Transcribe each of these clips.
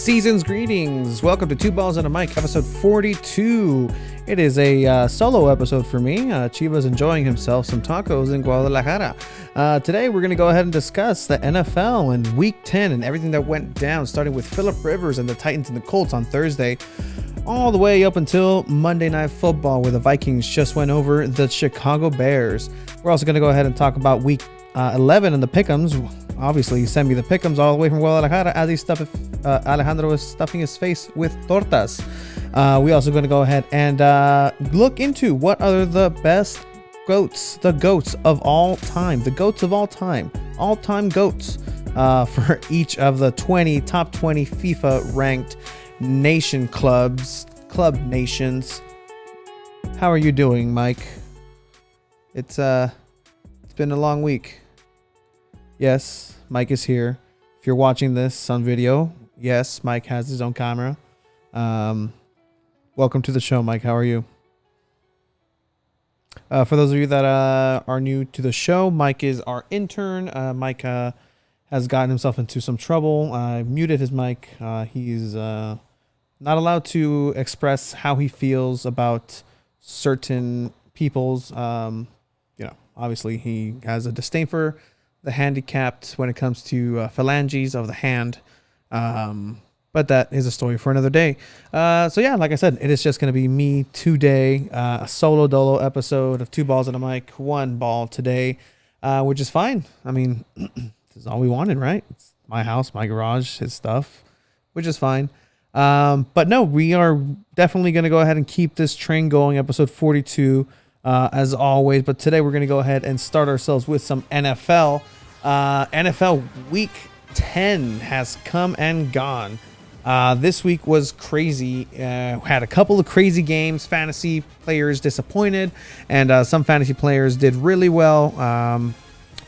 Season's greetings. Welcome to Two Balls and a Mic, episode 42. It is a solo episode for me. Chiva's enjoying himself some tacos in Guadalajara. Today, we're going to go ahead and discuss the NFL and Week 10 and everything that went down, starting with Phillip Rivers and the Titans and the Colts on Thursday, all the way up until Monday Night Football, where the Vikings just went over the Chicago Bears. We're also going to go ahead and talk about Week 11 and the Pick'ems. Obviously, he sent me the Pick'ems all the way from Guadalajara as Alejandro is stuffing his face with tortas. We also going to go ahead and look into what are the best goats, the goats of all time, all-time goats for each of the top 20 FIFA ranked club nations. How are you doing, Mike? It's been a long week. Yes, Mike is here. If you're watching this on video, yes, Mike has his own camera. Welcome to the show, Mike. How are you? For those of you that are new to the show, Mike is our intern. Mike has gotten himself into some trouble. I muted his mic. He's not allowed to express how he feels about certain people's. Obviously, he has a disdain for the handicapped when it comes to phalanges of the hand. But that is a story for another day. So yeah, like I said, it is just going to be me today. A solo dolo episode of Two Balls and a Mic, one ball today, which is fine. I mean, this is all we wanted, right? It's my house, my garage, his stuff, which is fine. But no, we are definitely going to go ahead and keep this train going. Episode 42, as always. But today we're going to go ahead and start ourselves with some NFL. NFL Week 10 has come and gone. This week was crazy. Had a couple of crazy games. Fantasy players disappointed, and some fantasy players did really well.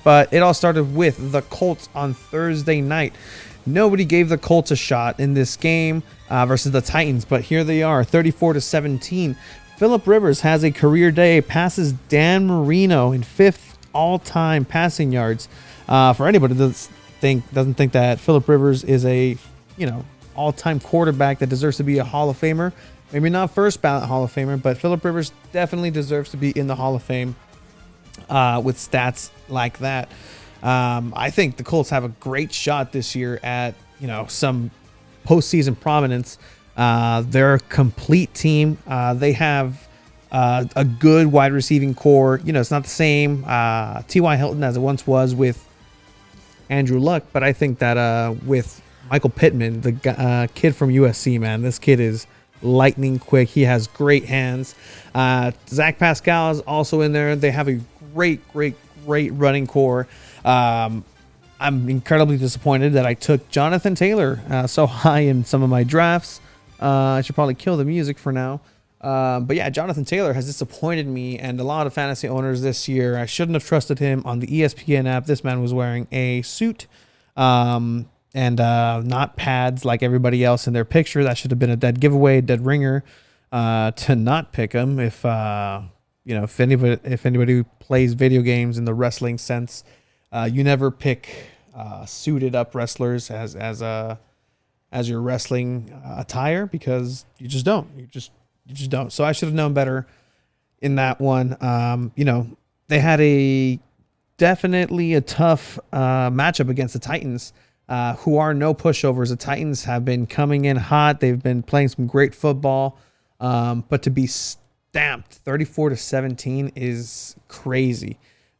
But it all started with the Colts on Thursday night. Nobody gave the Colts a shot in this game versus the Titans, but here they are, 34-17. Phillip Rivers has a career day, passes Dan Marino in 5th all-time passing yards. For anybody that doesn't think that Phillip Rivers is a all-time quarterback that deserves to be a Hall of Famer, maybe not first ballot Hall of Famer, but Phillip Rivers definitely deserves to be in the Hall of Fame with stats like that. I think the Colts have a great shot this year at some postseason prominence. They're a complete team. They have a good wide receiving core. It's not the same T.Y. Hilton as it once was with Andrew Luck, but I think that with Michael Pittman, the kid from USC, man, this kid is lightning quick. He has great hands. Zach Pascal is also in there. They have a great running core. I'm incredibly disappointed that I took Jonathan Taylor so high in some of my drafts. I should probably kill the music for now. But yeah, Jonathan Taylor has disappointed me and a lot of fantasy owners this year. I shouldn't have trusted him on the ESPN app. This man was wearing a suit and not pads like everybody else in their picture. That should have been a dead giveaway, dead ringer to not pick him. If anybody who plays video games in the wrestling sense, you never pick suited up wrestlers as your wrestling attire, because you just don't. You just don't. So I should have known better in that one. They had definitely a tough matchup against the Titans, who are no pushovers. The Titans have been coming in hot. They've been playing some great football. But to be stamped 34-17 is crazy.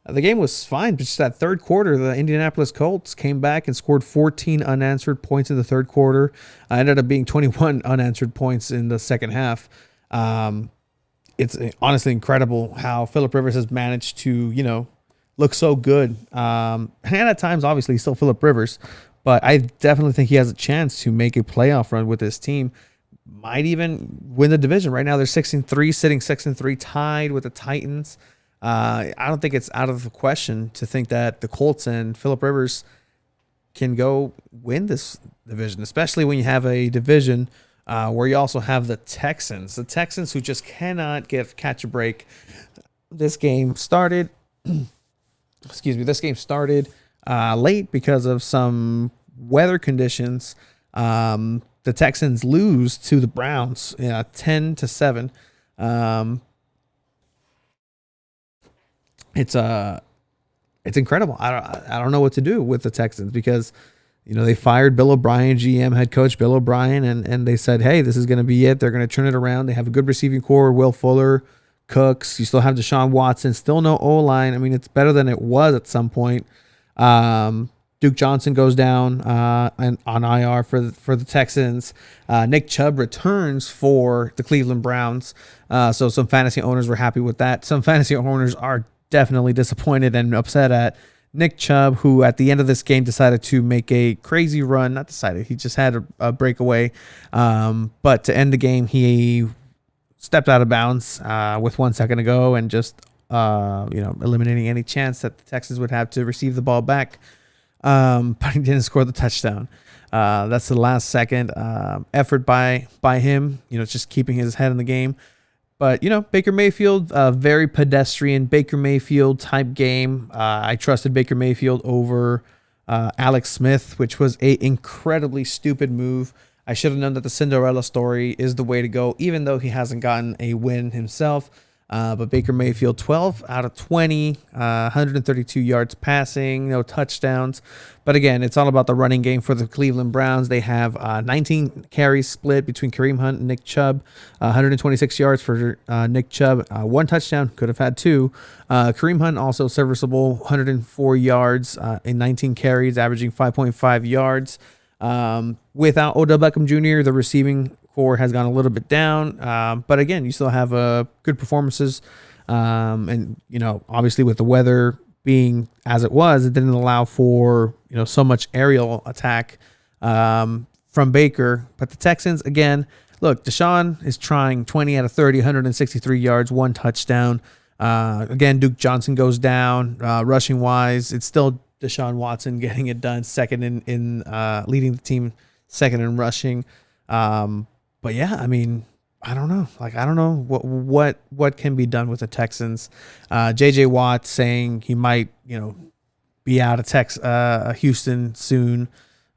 The game was fine, but just that third quarter, the Indianapolis Colts came back and scored 14 unanswered points in the third quarter. Ended up being 21 unanswered points in the second half. It's honestly incredible how Phillip Rivers has managed to, look so good. And at times, obviously, still Phillip Rivers, but I definitely think he has a chance to make a playoff run with this team. Might even win the division. Right now, they're 6-3, sitting 6-3, tied with the Titans. I don't think it's out of the question to think that the Colts and Phillip Rivers can go win this division, especially when you have a division where you also have the Texans who just cannot catch a break. This game started late because of some weather conditions. the Texans lose to the Browns, 10-7. Um, it's incredible. I don't know what to do with the Texans because they fired Bill O'Brien, GM head coach Bill O'Brien, and they said, hey, this is going to be it. They're going to turn it around. They have a good receiving core, Will Fuller, Cooks. You still have Deshaun Watson, still no O-line. I mean, it's better than it was at some point. Duke Johnson goes down and on IR for the Texans. Nick Chubb returns for the Cleveland Browns. So some fantasy owners were happy with that. Some fantasy owners are definitely disappointed and upset at Nick Chubb, who at the end of this game decided to make a crazy run. Not decided, he just had a breakaway. But to end the game, he stepped out of bounds with 1 second to go and just eliminating any chance that the Texans would have to receive the ball back. But he didn't score the touchdown. That's the last second effort by him. Just keeping his head in the game. But, Baker Mayfield, very pedestrian Baker Mayfield type game. I trusted Baker Mayfield over Alex Smith, which was a incredibly stupid move. I should have known that the Cinderella story is the way to go, even though he hasn't gotten a win himself. But Baker Mayfield, 12 out of 20, 132 yards passing, no touchdowns. But again, it's all about the running game for the Cleveland Browns. They have 19 carries split between Kareem Hunt and Nick Chubb, 126 yards for Nick Chubb, 1 touchdown, could have had 2. Kareem Hunt also serviceable, 104 yards in 19 carries, averaging 5.5 yards. Without Odell Beckham Jr., the receiving core has gone a little bit down, but again, you still have good performances, and obviously with the weather being as it was, it didn't allow for so much aerial attack from Baker. But the Texans, again, look, Deshaun is trying 20 out of 30, 163 yards, 1 touchdown. Again, Duke Johnson goes down. Rushing wise, it's still Deshaun Watson getting it done, second in leading the team, second in rushing. But yeah, I mean, I don't know. I don't know what can be done with the Texans. JJ Watt saying he might, be out of Houston soon.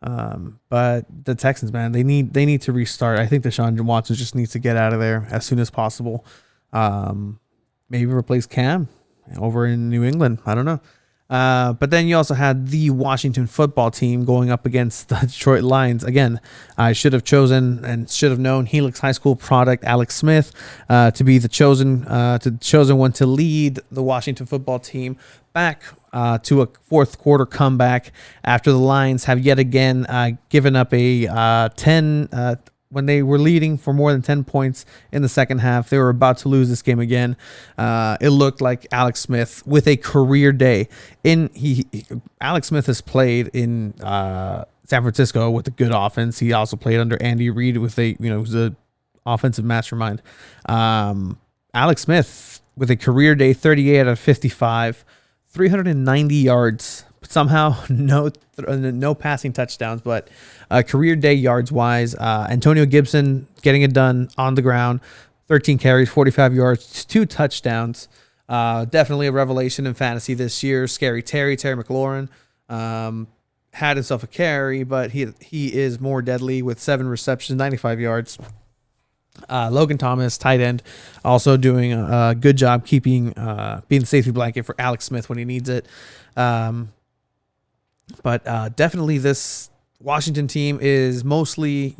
But the Texans, man, they need to restart. I think Deshaun Watson just needs to get out of there as soon as possible. Maybe replace Cam over in New England. I don't know. But then you also had the Washington football team going up against the Detroit Lions. Again, I should have chosen and should have known Helix High School product Alex Smith to be the chosen one to lead the Washington football team back to a fourth quarter comeback after the Lions have yet again given up a 10 when they were leading for more than 10 points in the second half. They were about to lose this game again. It looked like Alex Smith with a career day. Alex Smith has played in San Francisco with a good offense. He also played under Andy Reid with who's a offensive mastermind. Alex Smith with a career day, 38 out of 55, 390 yards. Somehow no passing touchdowns, but career day yards wise, Antonio Gibson getting it done on the ground, 13 carries, 45 yards, 2 touchdowns. Definitely a revelation in fantasy this year. Terry McLaurin had himself a carry, but he is more deadly with 7 receptions, 95 yards. Logan Thomas, tight end, also doing a good job keeping being the safety blanket for Alex Smith when he needs it. But definitely this Washington team is mostly,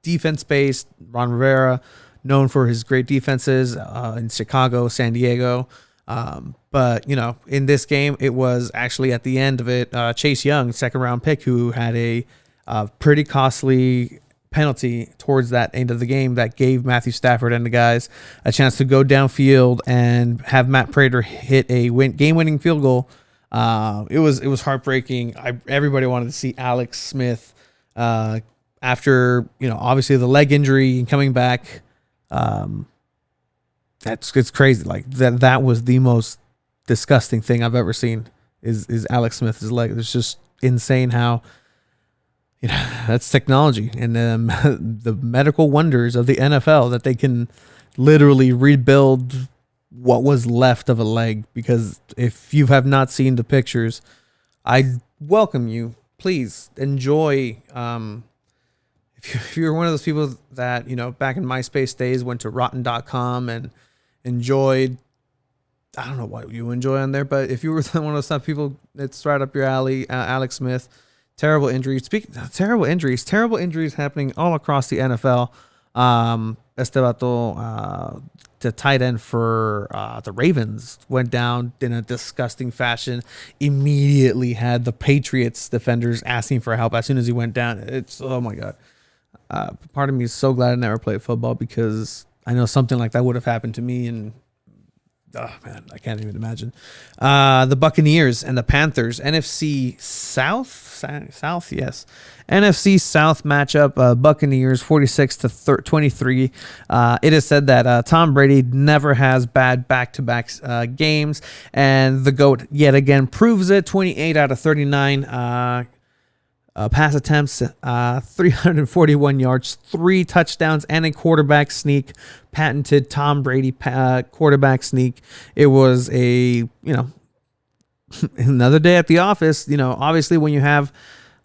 defense-based. Ron Rivera, known for his great defenses in Chicago, San Diego. But, in this game, it was actually at the end of it, Chase Young, second-round pick, who had a pretty costly penalty towards that end of the game that gave Matthew Stafford and the guys a chance to go downfield and have Matt Prater hit a game-winning field goal. It was heartbreaking. Everybody wanted to see Alex Smith after obviously the leg injury and coming back. It's crazy. Like that was the most disgusting thing I've ever seen. Is Alex Smith's leg? It's just insane how that's technology and the medical wonders of the NFL that they can literally rebuild what was left of a leg. Because if you have not seen the pictures, I welcome you. Please enjoy. If if you're one of those people that, back in MySpace days went to rotten.com and enjoyed, I don't know what you enjoy on there, but if you were one of those type of people, it's right up your alley. Alex Smith, terrible injuries. Speaking of terrible injuries happening all across the NFL. Este vato, the tight end for the Ravens, went down in a disgusting fashion. Immediately had the Patriots defenders asking for help as soon as he went down. It's, oh my God. Part of me is so glad I never played football, because I know something like that would have happened to me, and oh man, I can't even imagine. The Buccaneers and the Panthers, NFC South, yes. NFC South matchup, Buccaneers 46-23. It is said that Tom Brady never has bad back-to-back games, and the GOAT yet again proves it. 28 out of 39 pass attempts, 341 yards, 3 touchdowns, and a quarterback sneak. Patented Tom Brady quarterback sneak. It was a, another day at the office. Obviously when you have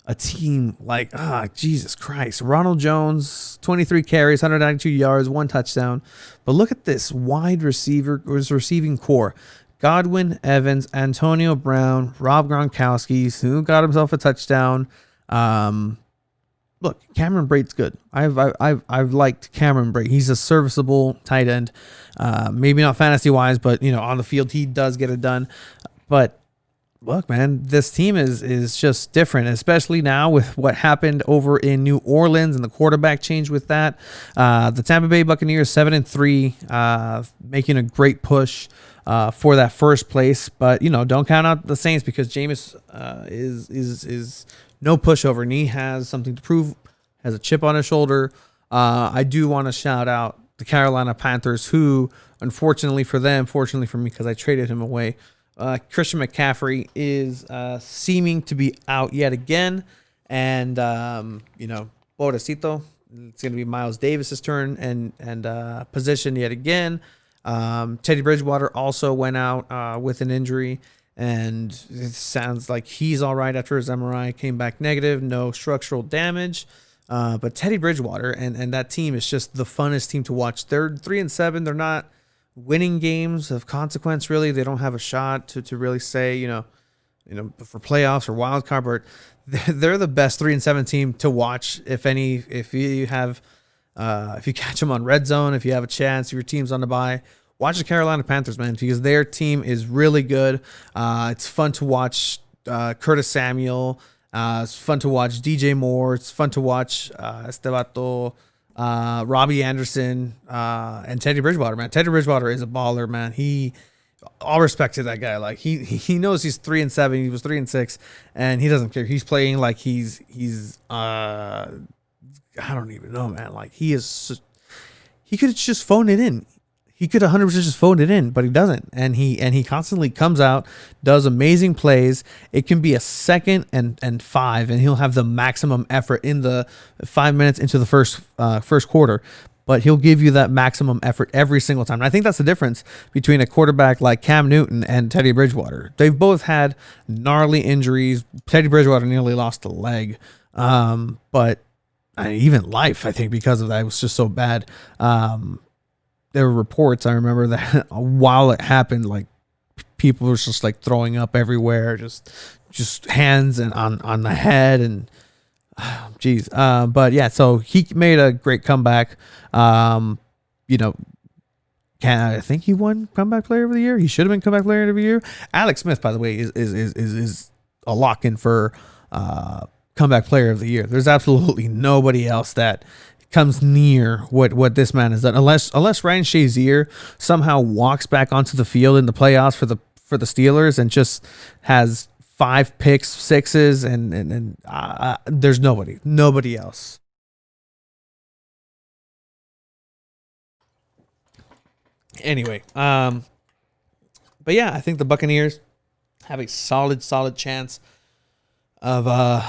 a team like, Jesus Christ, Ronald Jones, 23 carries, 192 yards, 1 touchdown. But look at this wide receiving core. Godwin, Evans, Antonio Brown, Rob Gronkowski, who got himself a touchdown. Look, Cameron Brate's good. I've liked Cameron Brate. He's a serviceable tight end. Maybe not fantasy wise, but on the field he does get it done. But look, man, this team is just different, especially now with what happened over in New Orleans and the quarterback change with that. The Tampa Bay Buccaneers 7-3, making a great push for that first place. But don't count out the Saints, because Jameis is no pushover, and he has something to prove, has a chip on his shoulder. I do want to shout out the Carolina Panthers, who, unfortunately for them, fortunately for me, because I traded him away, Christian McCaffrey is seeming to be out yet again. And, pobrecito, it's going to be Miles Davis's turn and position yet again. Teddy Bridgewater also went out with an injury. And it sounds like he's all right after his MRI, came back negative, no structural damage. But Teddy Bridgewater and that team is just the funnest team to watch. They're 3-7. They're not winning games of consequence, really. They don't have a shot to really say, for playoffs or wild card. But they're the best 3-7 team to watch. If you catch them on Red Zone, if you have a chance, if your team's on the bye. Watch the Carolina Panthers, man, because their team is really good. It's fun to watch Curtis Samuel. It's fun to watch DJ Moore. It's fun to watch Robbie Anderson, and Teddy Bridgewater, man. Teddy Bridgewater is a baller, man. All respect to that guy. Like he knows he's 3-7. He was 3-6, and he doesn't care. He's playing like he's I don't even know, man. Like he could just phone it in. He could 100% just phone it in, but he doesn't. And he constantly comes out, does amazing plays. It can be a 2nd and 5, and he'll have the maximum effort in the 5 minutes into the first quarter. But he'll give you that maximum effort every single time. And I think that's the difference between a quarterback like Cam Newton and Teddy Bridgewater. They've both had gnarly injuries. Teddy Bridgewater nearly lost a leg. But even life, I think, because of that. It was just so bad. There were reports, I remember, that while it happened, like people were just like throwing up everywhere, just hands and on the head, and geez. But yeah, so he made a great comeback. I think he won comeback player of the year. He should have been comeback player of the year. Alex Smith, by the way, is a lock in for comeback player of the year. There's absolutely nobody else that comes near what this man has done, unless Ryan Shazier somehow walks back onto the field in the playoffs for the Steelers and just has 5 picks, 6s, and there's nobody else. Anyway, but yeah, I think the Buccaneers have a solid chance of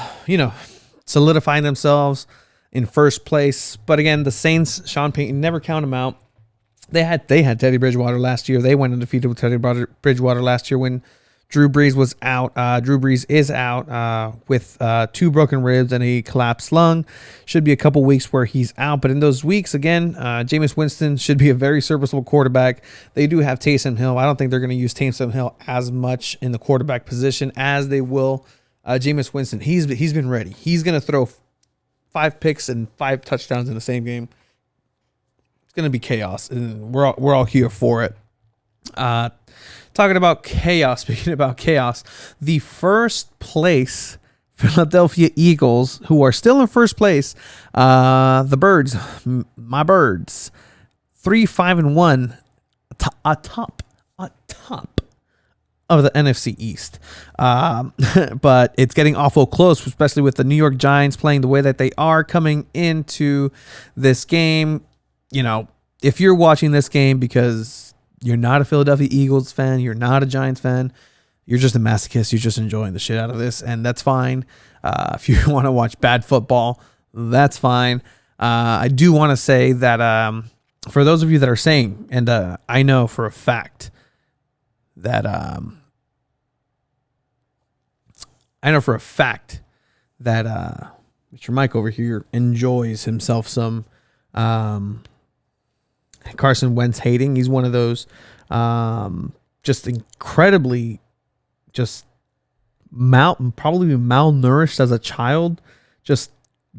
solidifying themselves in first place. But again, the Saints, Sean Payton, never count them out. They had Teddy Bridgewater last year. They went undefeated with Teddy Bridgewater last year when Drew Brees was out. Drew Brees is out with 2 broken ribs and a collapsed lung. Should be a couple weeks where he's out. But in those weeks, again, Jameis Winston should be a very serviceable quarterback. They do have Taysom Hill. I don't think they're going to use Taysom Hill as much in the quarterback position as they will Jameis Winston. He's been ready. He's going to throw 5 picks and 5 touchdowns in the same game. It's going to be chaos, and we're all here for it. Talking about chaos, speaking about chaos, the first place Philadelphia Eagles, who are still in first place, the Birds, my Birds, 3-5-1, atop of the NFC East. But it's getting awful close, especially with the New York Giants playing the way that they are coming into this game. You know, if you're watching this game because you're not a Philadelphia Eagles fan, you're not a Giants fan, you're just a masochist, you're just enjoying the shit out of this, and that's fine. If you want to watch bad football, that's fine. I do want to say that for those of you that are saying, and I know for a fact that Mr. Mike over here enjoys himself some Carson Wentz hating. He's one of those just incredibly probably malnourished as a child, just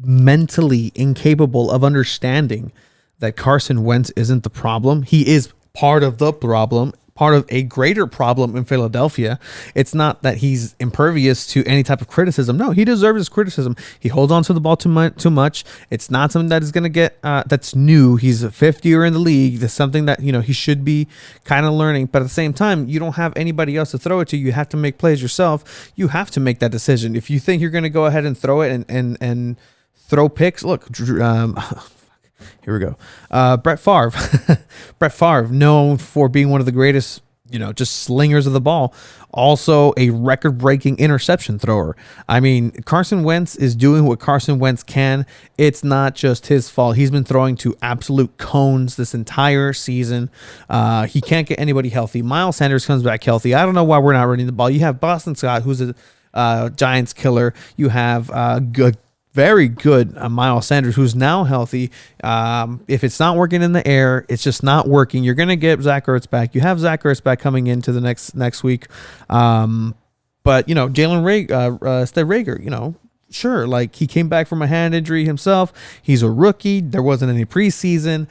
mentally incapable of understanding that Carson Wentz isn't the problem. He is part of the problem, part of a greater problem in Philadelphia. It's not that he's impervious to any type of criticism. No, he deserves his criticism. He holds on to the ball too much. It's not something that is going to get that's new. He's a 5th year in the league. That's something that, you know, he should be kind of learning. But at the same time, you don't have anybody else to throw it to. You have to make plays yourself. You have to make that decision. If you think you're going to go ahead and throw it and throw picks, look, here we go. Brett Favre. Brett Favre, known for being one of the greatest, you know, just slingers of the ball. Also a record-breaking interception thrower. I mean, Carson Wentz is doing what Carson Wentz can. It's not just his fault. He's been throwing to absolute cones this entire season. He can't get anybody healthy. Miles Sanders comes back healthy. I don't know why we're not running the ball. You have Boston Scott, who's a Giants killer. You have very good Miles Sanders, who's now healthy. If it's not working in the air, it's just not working. You're going to get Zach Ertz back. You have Zach Ertz back coming into the next week. But, you know, Jalen Rager, you know, sure, like he came back from a hand injury himself. He's a rookie. There wasn't any preseason,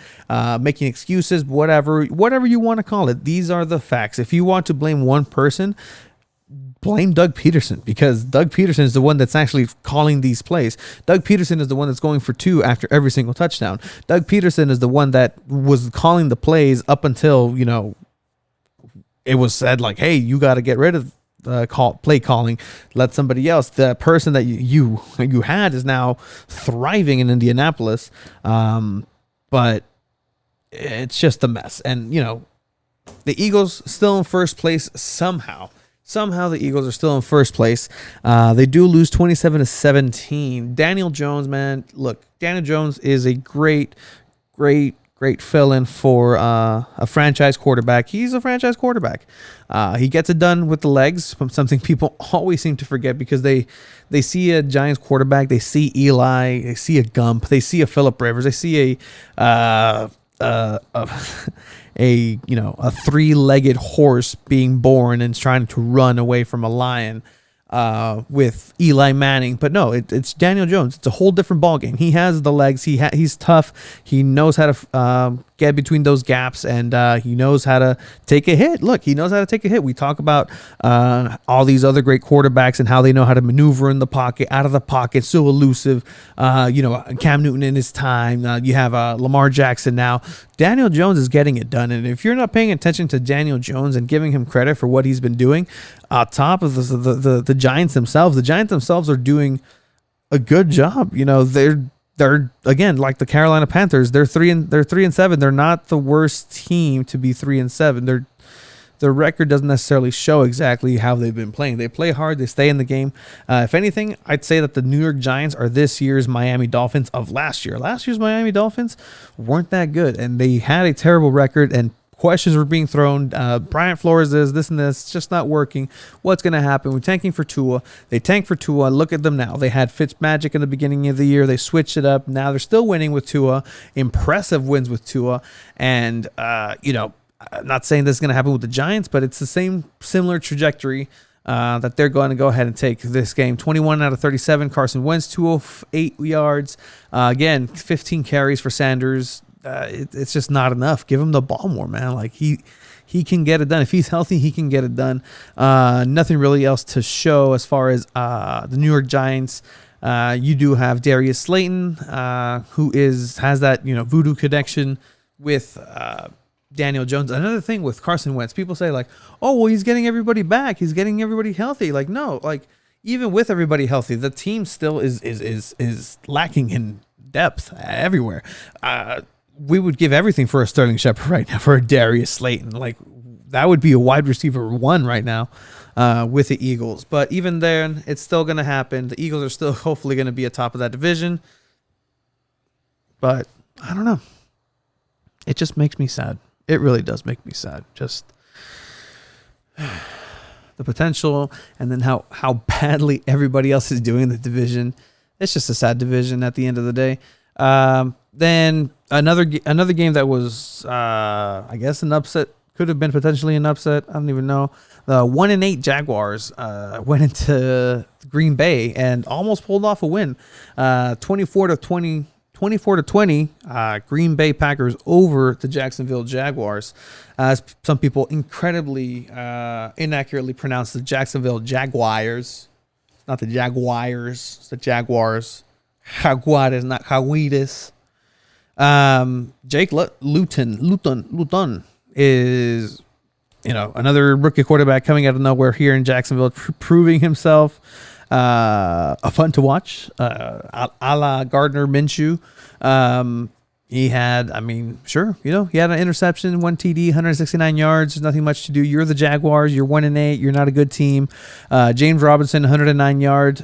making excuses, whatever you want to call it. These are the facts. If you want to blame one person, blame Doug Peterson, because Doug Peterson is the one that's actually calling these plays. Doug Peterson is the one that's going for 2 after every single touchdown. Doug Peterson is the one that was calling the plays up until, you know, it was said like, hey, you got to get rid of play calling. Let somebody else. The person that you had is now thriving in Indianapolis. But it's just a mess. And, you know, the Eagles still in first place somehow. Somehow the Eagles are still in first place. They do lose 27-17. Daniel Jones, man, look, Daniel Jones is a great fill-in for a franchise quarterback. He's a franchise quarterback. He gets it done with the legs, something people always seem to forget, because they see a Giants quarterback, they see Eli, they see a Gump, they see a Phillip Rivers, they see a 3-legged horse being born and trying to run away from a lion with Eli Manning. But no, it's Daniel Jones. It's a whole different ballgame. He has the legs. He's tough. He knows how to get between those gaps, and he knows how to take a hit. Look, he knows how to take a hit. We talk about all these other great quarterbacks and how they know how to maneuver in the pocket, out of the pocket, so elusive. Cam Newton in his time. You have Lamar Jackson now. Daniel Jones is getting it done. And if you're not paying attention to Daniel Jones and giving him credit for what he's been doing, on top of the Giants themselves are doing a good job. You know, they're again like the Carolina Panthers. They're 3-7. They're not the worst team to be 3-7. Their record doesn't necessarily show exactly how they've been playing. They play hard. They stay in the game. If anything, I'd say that the New York Giants are this year's Miami Dolphins of last year. Last year's Miami Dolphins weren't that good, and they had a terrible record. And questions were being thrown. Bryant Flores is this and this. It's just not working. What's going to happen? We're tanking for Tua. They tanked for Tua. Look at them now. They had Fitzmagic in the beginning of the year. They switched it up. Now they're still winning with Tua. Impressive wins with Tua. And, I'm not saying this is going to happen with the Giants, but it's the similar trajectory that they're going to go ahead and take this game. 21 out of 37. Carson Wentz, 208 yards. Again, 15 carries for Sanders. It's just not enough. Give him the ball more, man. Like he can get it done. If he's healthy, he can get it done. Nothing really else to show as far as the New York Giants. You do have Darius Slayton, who has that voodoo connection with Daniel Jones. Another thing with Carson Wentz, people say like, oh, well, he's getting everybody back. He's getting everybody healthy. Like, no, like even with everybody healthy, the team still is lacking in depth everywhere. We would give everything for a Sterling Shepard right now, for a Darius Slayton. Like that would be a wide receiver 1 right now with the Eagles. But even then, it's still going to happen. The Eagles are still hopefully going to be atop of that division. But I don't know. It just makes me sad. It really does make me sad. Just the potential, and then how badly everybody else is doing in the division. It's just a sad division at the end of the day. Then another game that was, I guess, an upset. Could have been potentially an upset. I don't even know. The 1-8 Jaguars went into Green Bay and almost pulled off a win. 24-20. Green Bay Packers over the Jacksonville Jaguars. As some people incredibly inaccurately pronounce the Jacksonville Jaguars. It's not the Jaguars, it's the Jaguars. Jaguares, not Jaguares. Jake Luton is, another rookie quarterback coming out of nowhere here in Jacksonville, proving himself. Fun to watch, a la Gardner Minshew. He had, he had an interception, 1 TD, 169 yards. There's nothing much to do. You're the Jaguars. You're 1-8. You're not a good team. James Robinson, 109 yards,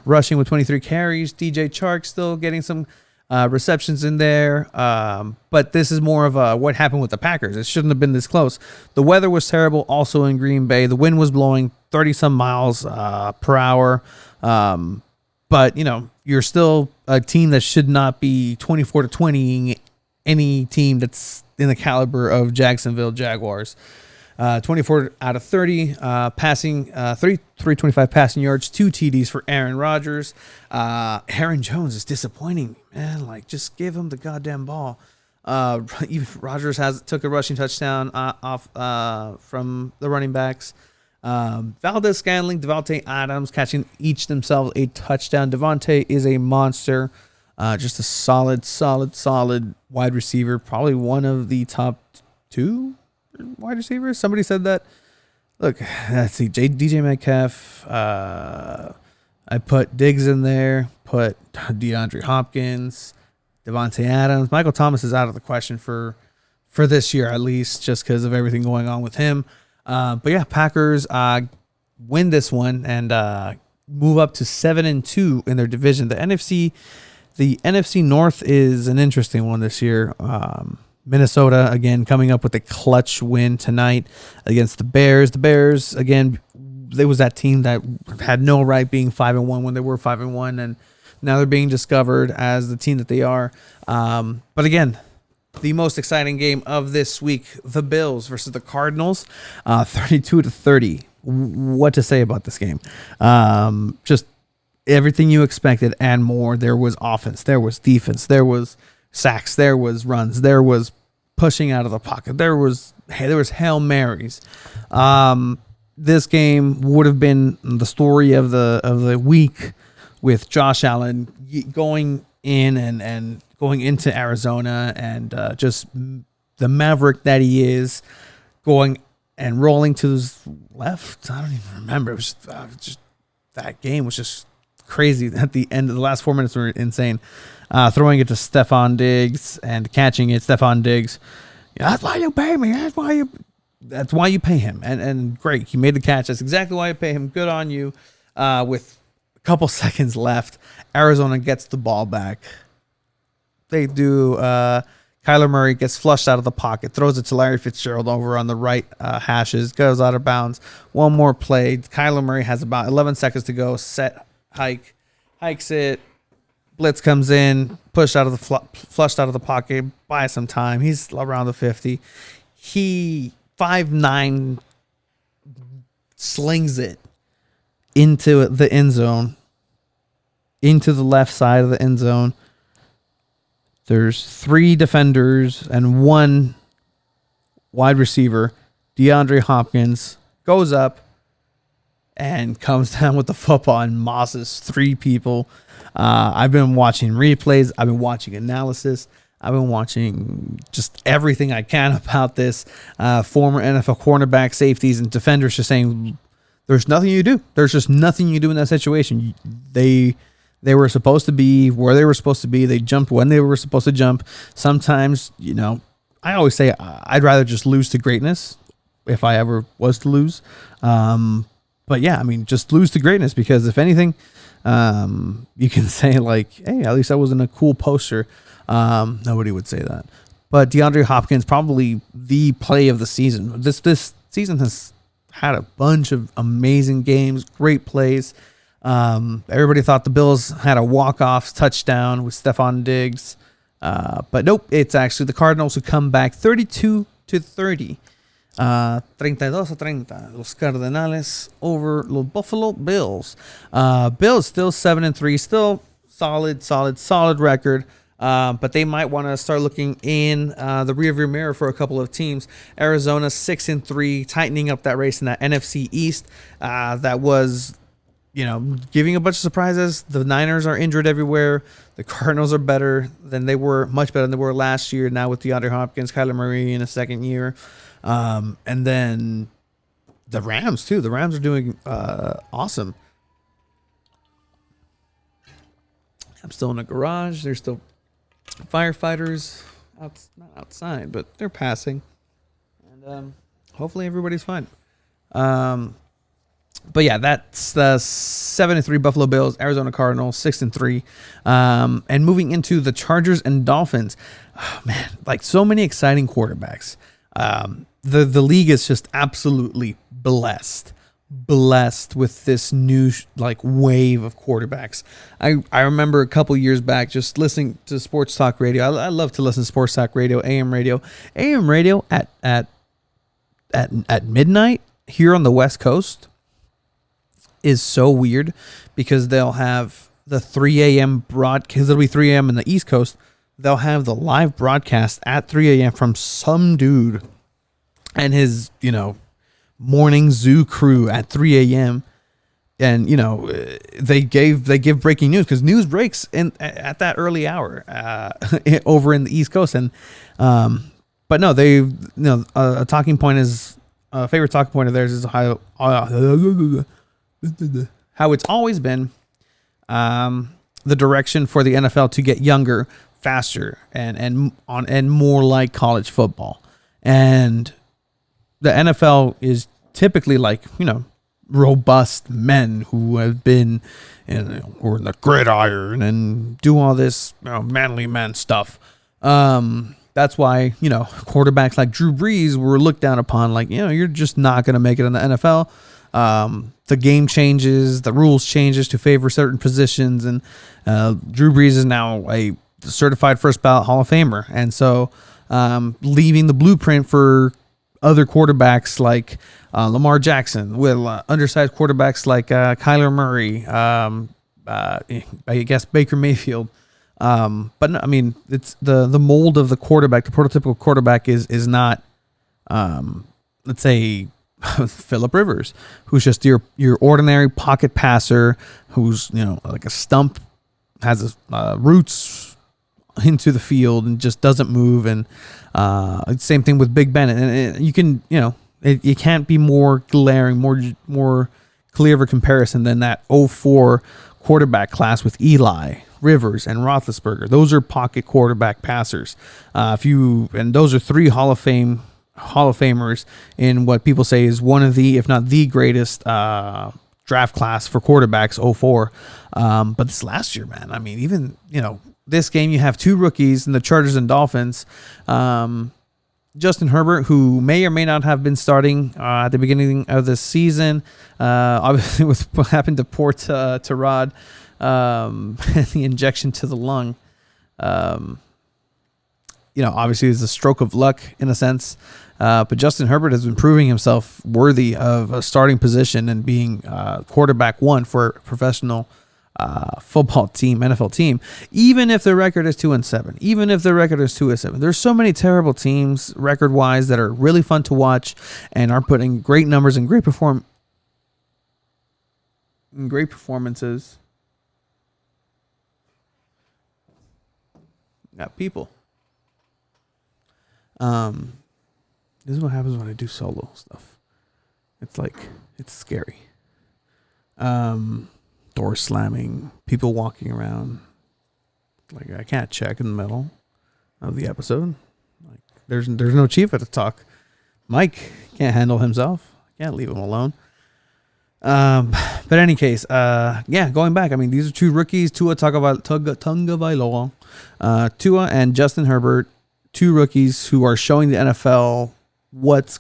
rushing with 23 carries. DJ Chark still getting some receptions in there. But this is more of what happened with the Packers. It shouldn't have been this close. The weather was terrible also in Green Bay. The wind was blowing 30-some miles per hour. But, you're still a team that should not be 24-20 any team that's in the caliber of Jacksonville Jaguars. 24 out of 30 passing, 325 passing yards, 2 TDs for Aaron Rodgers. Aaron Jones is disappointing, man. Like, just give him the goddamn ball. Rodgers took a rushing touchdown off from the running backs. Valdez Scantling, Devontae Adams catching each themselves a touchdown. Devontae is a monster. Just a solid wide receiver. Probably one of the top 2 wide receivers. Somebody said that. Look, let's see. DJ Metcalf. I put Diggs in there. Put DeAndre Hopkins. Devontae Adams. Michael Thomas is out of the question for this year, at least, just because of everything going on with him. But yeah, Packers win this one and move up to 7-2 in their division. The NFC North is an interesting one this year. Minnesota again coming up with a clutch win tonight against the Bears. The Bears again, there was that team that had no right being 5-1 when they were 5-1, and now they're being discovered as the team that they are. But again, the most exciting game of this week, the Bills versus the Cardinals, 32-30. What to say about this game? Just everything you expected and more. There was offense, there was defense, there was sacks, there was runs, there was pushing out of the pocket, there was Hail Marys. This game would have been the story of the week, with Josh Allen going in and going into Arizona and just the maverick that he is, going and rolling to his left. I don't even remember. It was just that game was just crazy. At the end of the last 4 minutes were insane. Throwing it to Stephon Diggs and catching it. Stephon Diggs, that's why you pay me. That's why you pay him. And great, he made the catch. That's exactly why you pay him. Good on you. With a couple seconds left, Arizona gets the ball back. They do Kyler Murray gets flushed out of the pocket, throws it to Larry Fitzgerald over on the right hashes, goes out of bounds. One more play. Kyler Murray has about 11 seconds to go. Hikes it. Blitz comes in, flushed out of the pocket, buys some time. He's around the 50. He 5'9" slings it into the end zone, into the left side of the end zone. There's 3 defenders and 1 wide receiver. DeAndre Hopkins goes up and comes down with the football and mosses 3 people. I've been watching replays. I've been watching analysis. I've been watching just everything I can about this. Former NFL cornerback, safeties, and defenders just saying there's nothing you do. There's just nothing you do in that situation. They were supposed to be where they were supposed to be. They jumped when they were supposed to jump. Sometimes, I always say I'd rather just lose to greatness if I ever was to lose. But yeah, I mean, just lose to greatness, because if anything, you can say like, hey, at least I wasn't a cool poster. Nobody would say that. But DeAndre Hopkins, probably the play of the season. This season has had a bunch of amazing games, great plays. Everybody thought the Bills had a walk-off touchdown with Stephon Diggs. But nope, it's actually the Cardinals who come back 32-30. 32-30. Los Cardenales over los Buffalo Bills. Bills still 7-3, still solid record. But they might want to start looking in the rearview mirror for a couple of teams. Arizona 6-3, tightening up that race in that NFC East. That was, giving a bunch of surprises. The Niners are injured everywhere. The Cardinals are much better than they were last year. Now with DeAndre Hopkins, Kyler Murray in a second year. And then the Rams too. The Rams are doing awesome. I'm still in a garage. There's still firefighters not outside, but they're passing. And hopefully everybody's fine. But yeah, that's the 7-3 Buffalo Bills, Arizona Cardinals 6-3, and moving into the Chargers and Dolphins. Oh, man, like so many exciting quarterbacks. The league is just absolutely blessed with this new wave of quarterbacks. I remember a couple years back just listening to sports talk radio. I love to listen to sports talk radio, AM radio at midnight here on the West Coast is so weird, because they'll have the 3 a.m. broadcast. It'll be 3 a.m. in the East Coast. They'll have the live broadcast at 3 a.m. from some dude and his, morning zoo crew at 3 a.m. And, they give breaking news, because news breaks at that early hour over in the East Coast. And, but no, a talking point is a favorite talking point of theirs is how it's always been, the direction for the NFL to get younger, faster, and more like college football. And the NFL is typically robust men who have been who are in the gridiron and do all this manly man stuff. That's why quarterbacks like Drew Brees were looked down upon. You're just not going to make it in the NFL. The game changes, the rules changes to favor certain positions, and Drew Brees is now a certified first ballot Hall of Famer, and so leaving the blueprint for other quarterbacks like Lamar Jackson, with undersized quarterbacks like Kyler Murray, I guess Baker Mayfield. But no, I mean, it's the mold of the quarterback. The prototypical quarterback is not, let's say, Phillip Rivers, who's just your ordinary pocket passer, who's like a stump, has roots into the field and just doesn't move. And same thing with Big Ben. And you can it can't be more glaring, more clear of a comparison than that 2004 quarterback class with Eli, Rivers, and Roethlisberger. Those are pocket quarterback passers. And those are 3 Hall of Famers in what people say is one of the, if not the greatest draft class for quarterbacks, 2004. But this last year, man, I mean, even this game, you have two rookies in the Chargers and Dolphins. Justin Herbert, who may or may not have been starting at the beginning of the season, obviously with what happened to poor Tyrod, and the injection to the lung. Obviously it's a stroke of luck in a sense. But Justin Herbert has been proving himself worthy of a starting position and being quarterback one for a professional football team, NFL team, even if their record is 2-7. There's so many terrible teams record-wise that are really fun to watch and are putting great numbers and great performances. Got people. This is what happens when I do solo stuff. It's scary. Door slamming, people walking around. I can't check in the middle of the episode. There's no Chief to talk. Mike can't handle himself. Can't leave him alone. But in any case, going back. I mean, these are two rookies, Tua Tagovailoa, Tua and Justin Herbert, two rookies who are showing the NFL what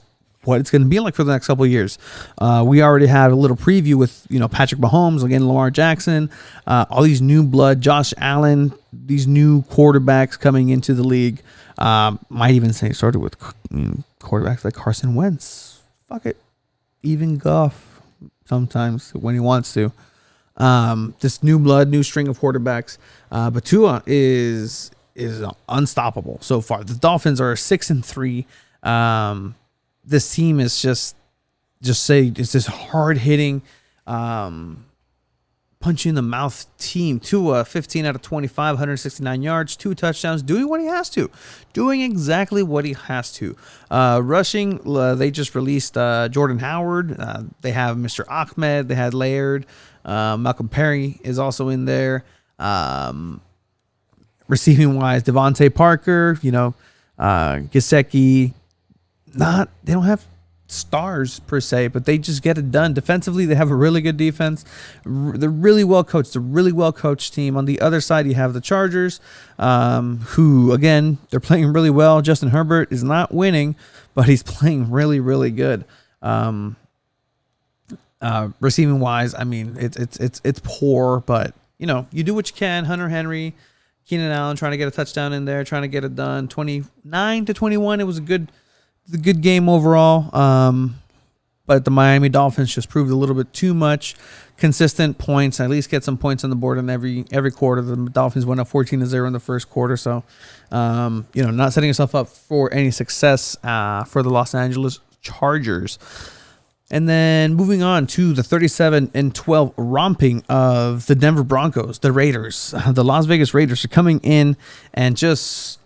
it's going to be like for the next couple of years. We already had a little preview with, Patrick Mahomes, again, Lamar Jackson, all these new blood, Josh Allen, these new quarterbacks coming into the league. Might even say started with quarterbacks like Carson Wentz. Fuck it. Even Goff sometimes when he wants to. This new blood, new string of quarterbacks. But Tua is unstoppable so far. The Dolphins are 6-3. This team is it's this hard hitting, punch you in the mouth team. Tua, 15 out of 25, 169 yards, 2 touchdowns, doing exactly what he has to. Rushing, they just released Jordan Howard. They have Mr. Ahmed. They had Laird. Malcolm Perry is also in there. Receiving wise, Devontae Parker, Gesicki. They don't have stars per se, but they just get it done. Defensively, they have a really good defense. They're really well coached. It's a really well coached team. On the other side, you have the Chargers, who again, they're playing really well. Justin Herbert is not winning, but he's playing really, really good. Receiving wise, I mean, it's poor, but you do what you can. Hunter Henry, Keenan Allen trying to get a touchdown in there, trying to get it done. 29-21. It was a good game overall. But the Miami Dolphins just proved a little bit too much. Consistent points, at least get some points on the board in every quarter. The Dolphins went up 14-0 in the first quarter. So, not setting yourself up for any success for the Los Angeles Chargers. And then moving on to the 37-12 romping of the Denver Broncos, the Raiders. The Las Vegas Raiders are coming in and just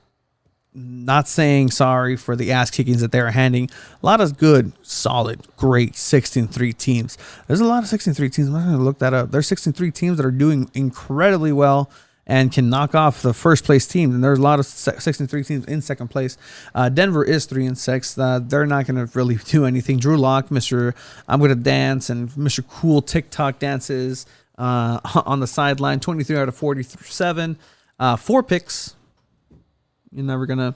not saying sorry for the ass kickings that they're handing. A lot of good, solid, great 16-3 teams. There's a lot of 16-3 teams. I'm not going to look that up. There's 16-3 teams that are doing incredibly well and can knock off the first place teams. And there's a lot of 16-3 teams in second place. Denver is 3-6. They're not going to really do anything. Drew Lock, Mr. I'm going to dance, and Mr. Cool TikTok dances on the sideline. 23 out of 47. 4 picks. You're never going to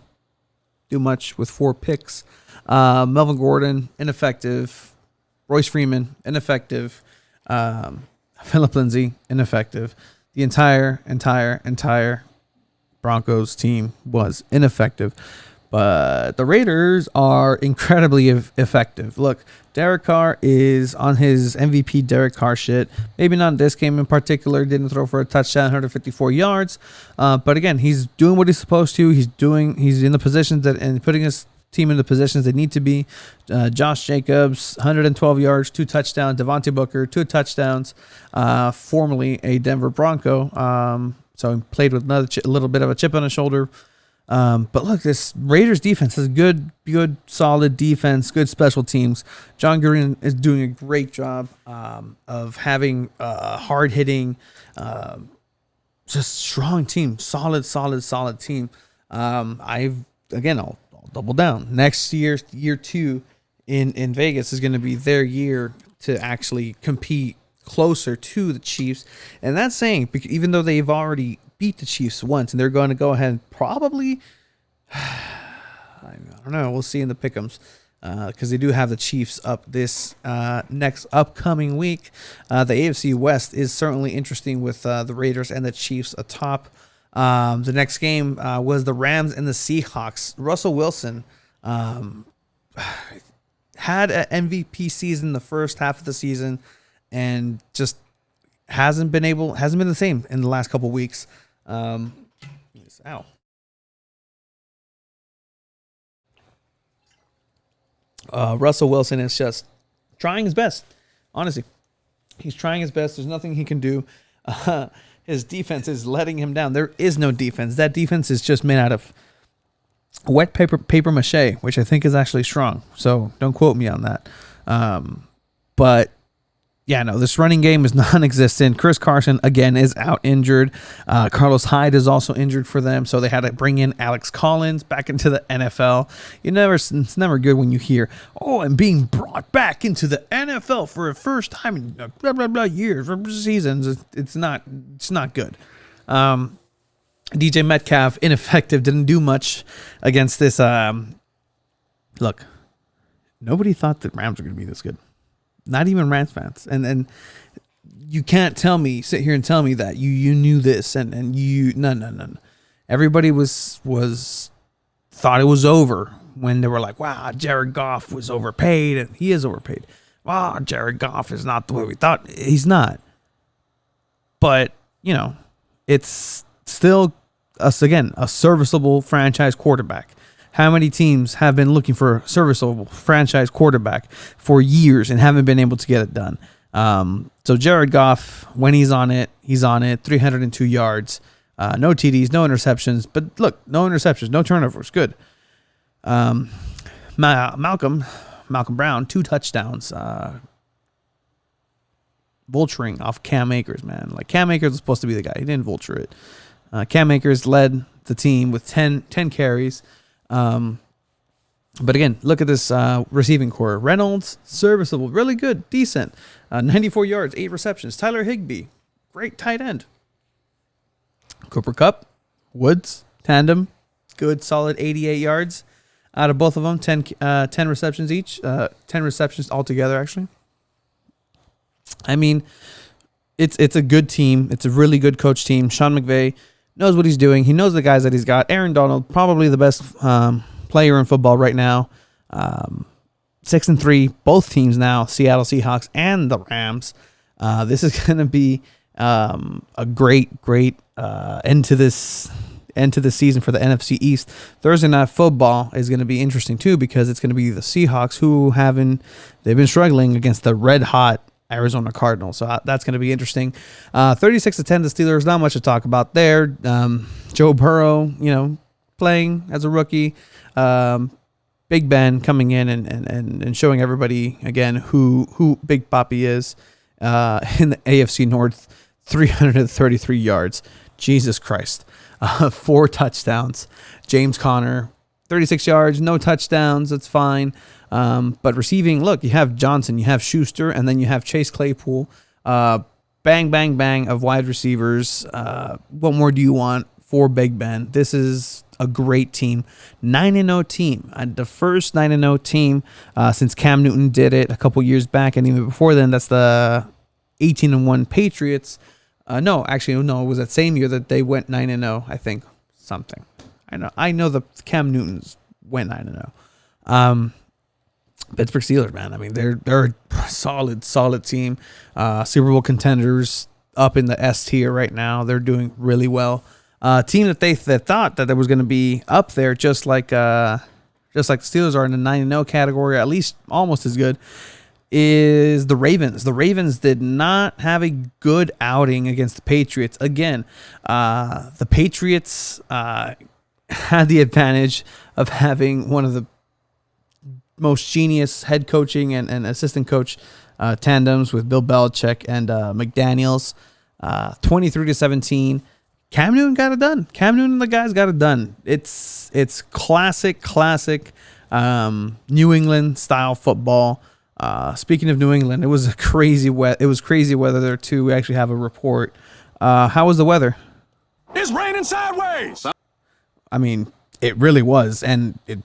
do much with 4 picks. Melvin Gordon, ineffective. Royce Freeman, ineffective. Phillip Lindsay, ineffective. The entire Broncos team was ineffective. But the Raiders are incredibly effective. Look, Derek Carr is on his MVP Derek Carr shit. Maybe not in this game in particular. Didn't throw for a touchdown, 154 yards. But again, he's doing what he's supposed to. He's in the positions and putting his team in the positions they need to be. Josh Jacobs, 112 yards, 2 touchdowns. Devontae Booker, 2 touchdowns. Formerly a Denver Bronco. So he played with a little bit of a chip on his shoulder. But look, this Raiders defense is good, solid defense, good special teams. John Gruden is doing a great job of having a hard-hitting, just strong team, solid team. I'll double down. Next year 2 in Vegas is going to be their year to actually compete closer to the Chiefs. And that's saying, even though they've already beat the Chiefs once, and they're going to go ahead and probably, I don't know, we'll see in the pick'ems, because they do have the Chiefs up this next upcoming week. The AFC West is certainly interesting with the Raiders and the Chiefs atop. The next game was the Rams and the Seahawks. Russell Wilson had an MVP season the first half of the season, and just hasn't been the same in the last couple of weeks. Russell Wilson is just trying his best. Honestly, he's trying his best. There's nothing he can do. His defense is letting him down. There is no defense. That defense is just made out of wet paper mache, which I think is actually strong. So don't quote me on that. But yeah, no, this running game is non-existent. Chris Carson, again, is out injured. Carlos Hyde is also injured for them, so they had to bring in Alex Collins back into the NFL. It's never good when you hear, I'm being brought back into the NFL for a first time in blah, blah, blah years, seasons. It's not good. DJ Metcalf, ineffective, didn't do much against this. Look, nobody thought the Rams were going to be this good. Not even Rams fans. And you can't sit here and tell me that you knew this and you no. Everybody thought it was over when they were like, wow, Jared Goff was overpaid, and he is overpaid. Wow, Jared Goff is not the way we thought. He's not. But, it's still a serviceable franchise quarterback. How many teams have been looking for a serviceable franchise quarterback for years and haven't been able to get it done? So Jared Goff, when he's on it, 302 yards, no TDs, no interceptions. But look, no interceptions, no turnovers. Good. Malcolm Brown, 2 touchdowns. Vulturing off Cam Akers, man. Like, Cam Akers was supposed to be the guy. He didn't vulture it. Cam Akers led the team with 10 carries. But again, look at this receiving core. Reynolds, serviceable, really good, decent. 94 yards, 8 receptions. Tyler Higbee, great tight end. Cooper Kupp, Woods, tandem, good, solid 88 yards out of both of them. 10 receptions each. 10 receptions altogether, actually. I mean, it's a good team. It's a really good coach team. Sean McVay knows what he's doing. He knows the guys that he's got. Aaron Donald, probably the best player in football right now. 6-3, both teams now, Seattle Seahawks and the Rams. This is going to be a great end to this season for the NFC East. Thursday Night Football is going to be interesting too, because it's going to be the Seahawks who they've been struggling against the red hot Arizona Cardinals. So that's going to be interesting. 36-10 the Steelers. Not much to talk about there. Joe Burrow, playing as a rookie. Big Ben coming in and showing everybody again who Big Papi is. In the AFC North, 333 yards. Jesus Christ. 4 touchdowns. James Conner, 36 yards, no touchdowns. That's fine. But receiving, look, you have Johnson, you have Schuster, and then you have Chase Claypool. Bang, bang, bang of wide receivers. What more do you want for Big Ben? This is a great team. 9-0 team. The first 9-0 team since Cam Newton did it a couple years back, and even before then, that's the 18-1 Patriots. It was that same year that they went 9-0, I think. Something. I know the Cam Newtons went 9-0. Pittsburgh Steelers, man. I mean, they're a solid team. Super Bowl contenders up in the S tier right now. They're doing really well. Team that they thought that there was going to be up there, just like the Steelers are in the 9-0 category, at least almost as good, is the Ravens. The Ravens did not have a good outing against the Patriots. Again, the Patriots had the advantage of having one of the most genius head coaching and assistant coach tandems with Bill Belichick and McDaniels. 23-17. Cam Newton got it done. Cam Newton and the guys got it done. It's classic New England style football. Speaking of New England, it was crazy weather there too. We actually have a report. How was the weather? It's raining sideways. I mean, it really was, and it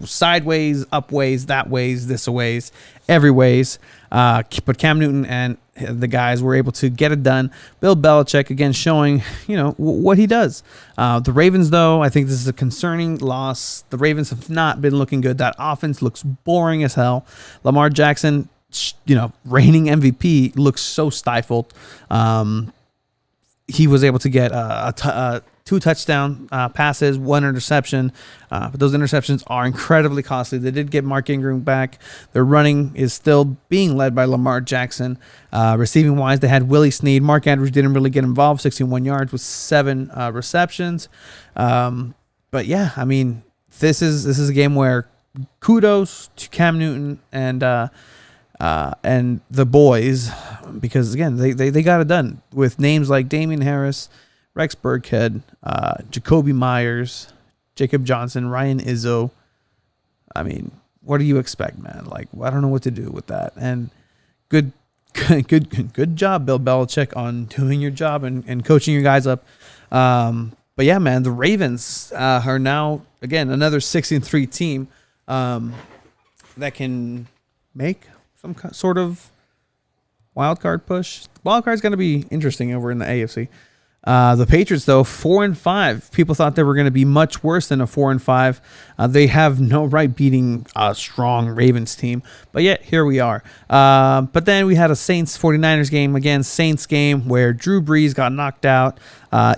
sideways, up ways, that ways, this ways, every ways. But Cam Newton and the guys were able to get it done. Bill Belichick again showing, what he does. The Ravens, though, I think this is a concerning loss. The Ravens have not been looking good. That offense looks boring as hell. Lamar Jackson, reigning MVP, looks so stifled. He was able to get two touchdown passes, one interception. But those interceptions are incredibly costly. They did get Mark Ingram back. Their running is still being led by Lamar Jackson. Receiving wise, they had Willie Snead. Mark Andrews didn't really get involved, 61 yards with 7 receptions. But yeah, I mean, this is a game where kudos to Cam Newton and the boys, because again, they got it done with names like Damian Harris, Rex Burkhead, Jacoby Myers, Jacob Johnson, Ryan Izzo. I mean, what do you expect, man? Like, I don't know what to do with that. And good job, Bill Belichick, on doing your job and coaching your guys up. But yeah, man, the Ravens are now again another 6-3 team that can make some sort of wild card push. Wild card's going to be interesting over in the AFC. The Patriots, though, 4-5. People thought they were going to be much worse than a 4-5. They have no right beating a strong Ravens team, but yet here we are. But then we had a Saints 49ers game, again, Saints game where Drew Brees got knocked out.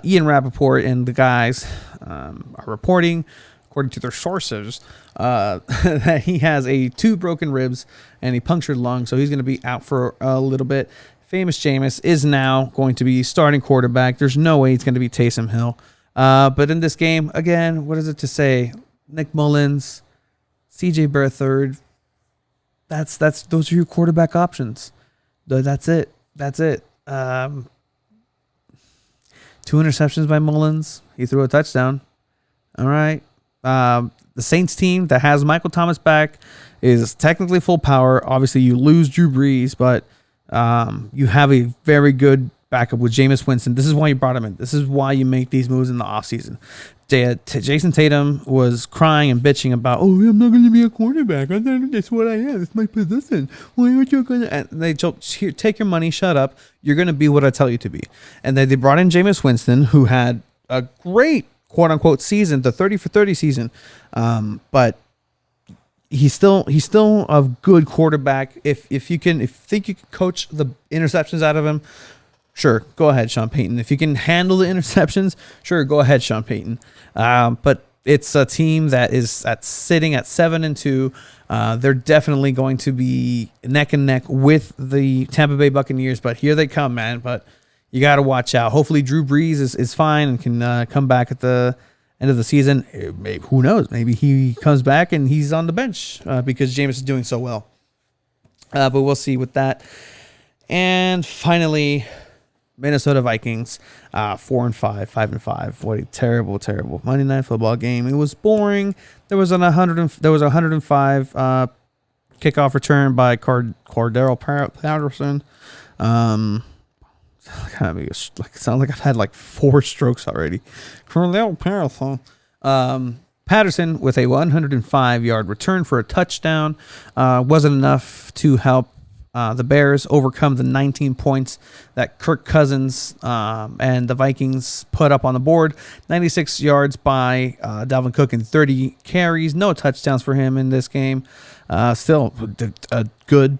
Ian Rappaport and the guys are reporting, according to their sources, that he has 2 broken ribs and a punctured lung, so he's going to be out for a little bit. Famous Jameis is now going to be starting quarterback. There's no way he's going to be Taysom Hill. But in this game, again, what is it to say? Nick Mullins, CJ Beathard. Those are your quarterback options. That's it. 2 interceptions by Mullins. He threw a touchdown. All right. The Saints team that has Michael Thomas back is technically full power. Obviously, you lose Drew Brees, but you have a very good backup with Jameis Winston. This is why you brought him in. This is why you make these moves in the offseason. Jason Tatum was crying and bitching about, I'm not going to be a quarterback. I thought that's what I am. It's my position. Why aren't you going to? And they told, here, take your money, shut up. You're going to be what I tell you to be. And then they brought in Jameis Winston, who had a great quote-unquote season, the 30-for-30 season. But he's still a good quarterback. If you think you can coach the interceptions out of him, sure, go ahead, Sean Payton. If you can handle the interceptions, sure, go ahead, Sean Payton. But it's a team that is sitting at 7-2. They're definitely going to be neck and neck with the Tampa Bay Buccaneers. But here they come, man. But you got to watch out. Hopefully, Drew Brees is fine and can come back at the end of the season. Maybe, who knows? Maybe he comes back and he's on the bench because Jameis is doing so well. But we'll see with that. And finally, Minnesota Vikings, 4-5, 5-5. What a terrible, terrible Monday Night Football game. It was boring. There was a 105 kickoff return by Cordero Patterson. It sounds like I've had like 4 strokes already. Cordero Patterson with a 105-yard return for a touchdown. Wasn't enough to help the Bears overcome the 19 points that Kirk Cousins and the Vikings put up on the board. 96 yards by Dalvin Cook and 30 carries. No touchdowns for him in this game. Still a good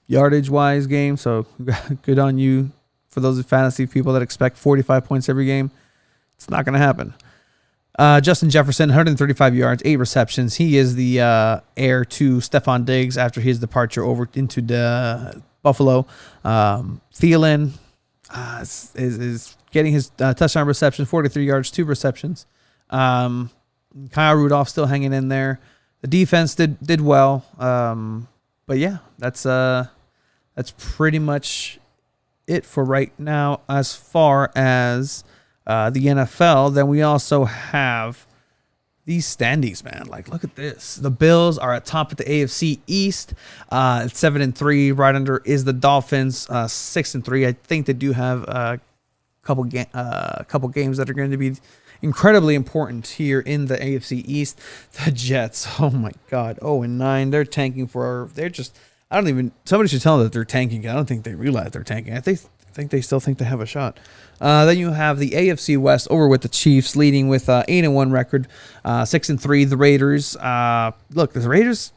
yardage-wise game, so good on you for those fantasy people that expect 45 points every game. It's not going to happen. Justin Jefferson, 135 yards, 8 receptions. He is the heir to Stephon Diggs after his departure over into the Buffalo. Thielen is getting his touchdown reception, 43 yards, 2 receptions. Kyle Rudolph still hanging in there. The defense did well. But yeah, that's pretty much it for right now as far as the NFL. Then we also have these standings, man. Like, look at this. The Bills are at top of the AFC East, at 7-3. Right under is the Dolphins, 6-3. I think they do have a couple games that are going to be incredibly important here in the AFC East. The Jets, oh my God, 0-9. They're tanking somebody should tell them that they're tanking. I don't think they realize they're tanking. I think they still think they have a shot. Then you have the AFC West over with the Chiefs leading with 8-1 record, 6-3. The Raiders, look, the Raiders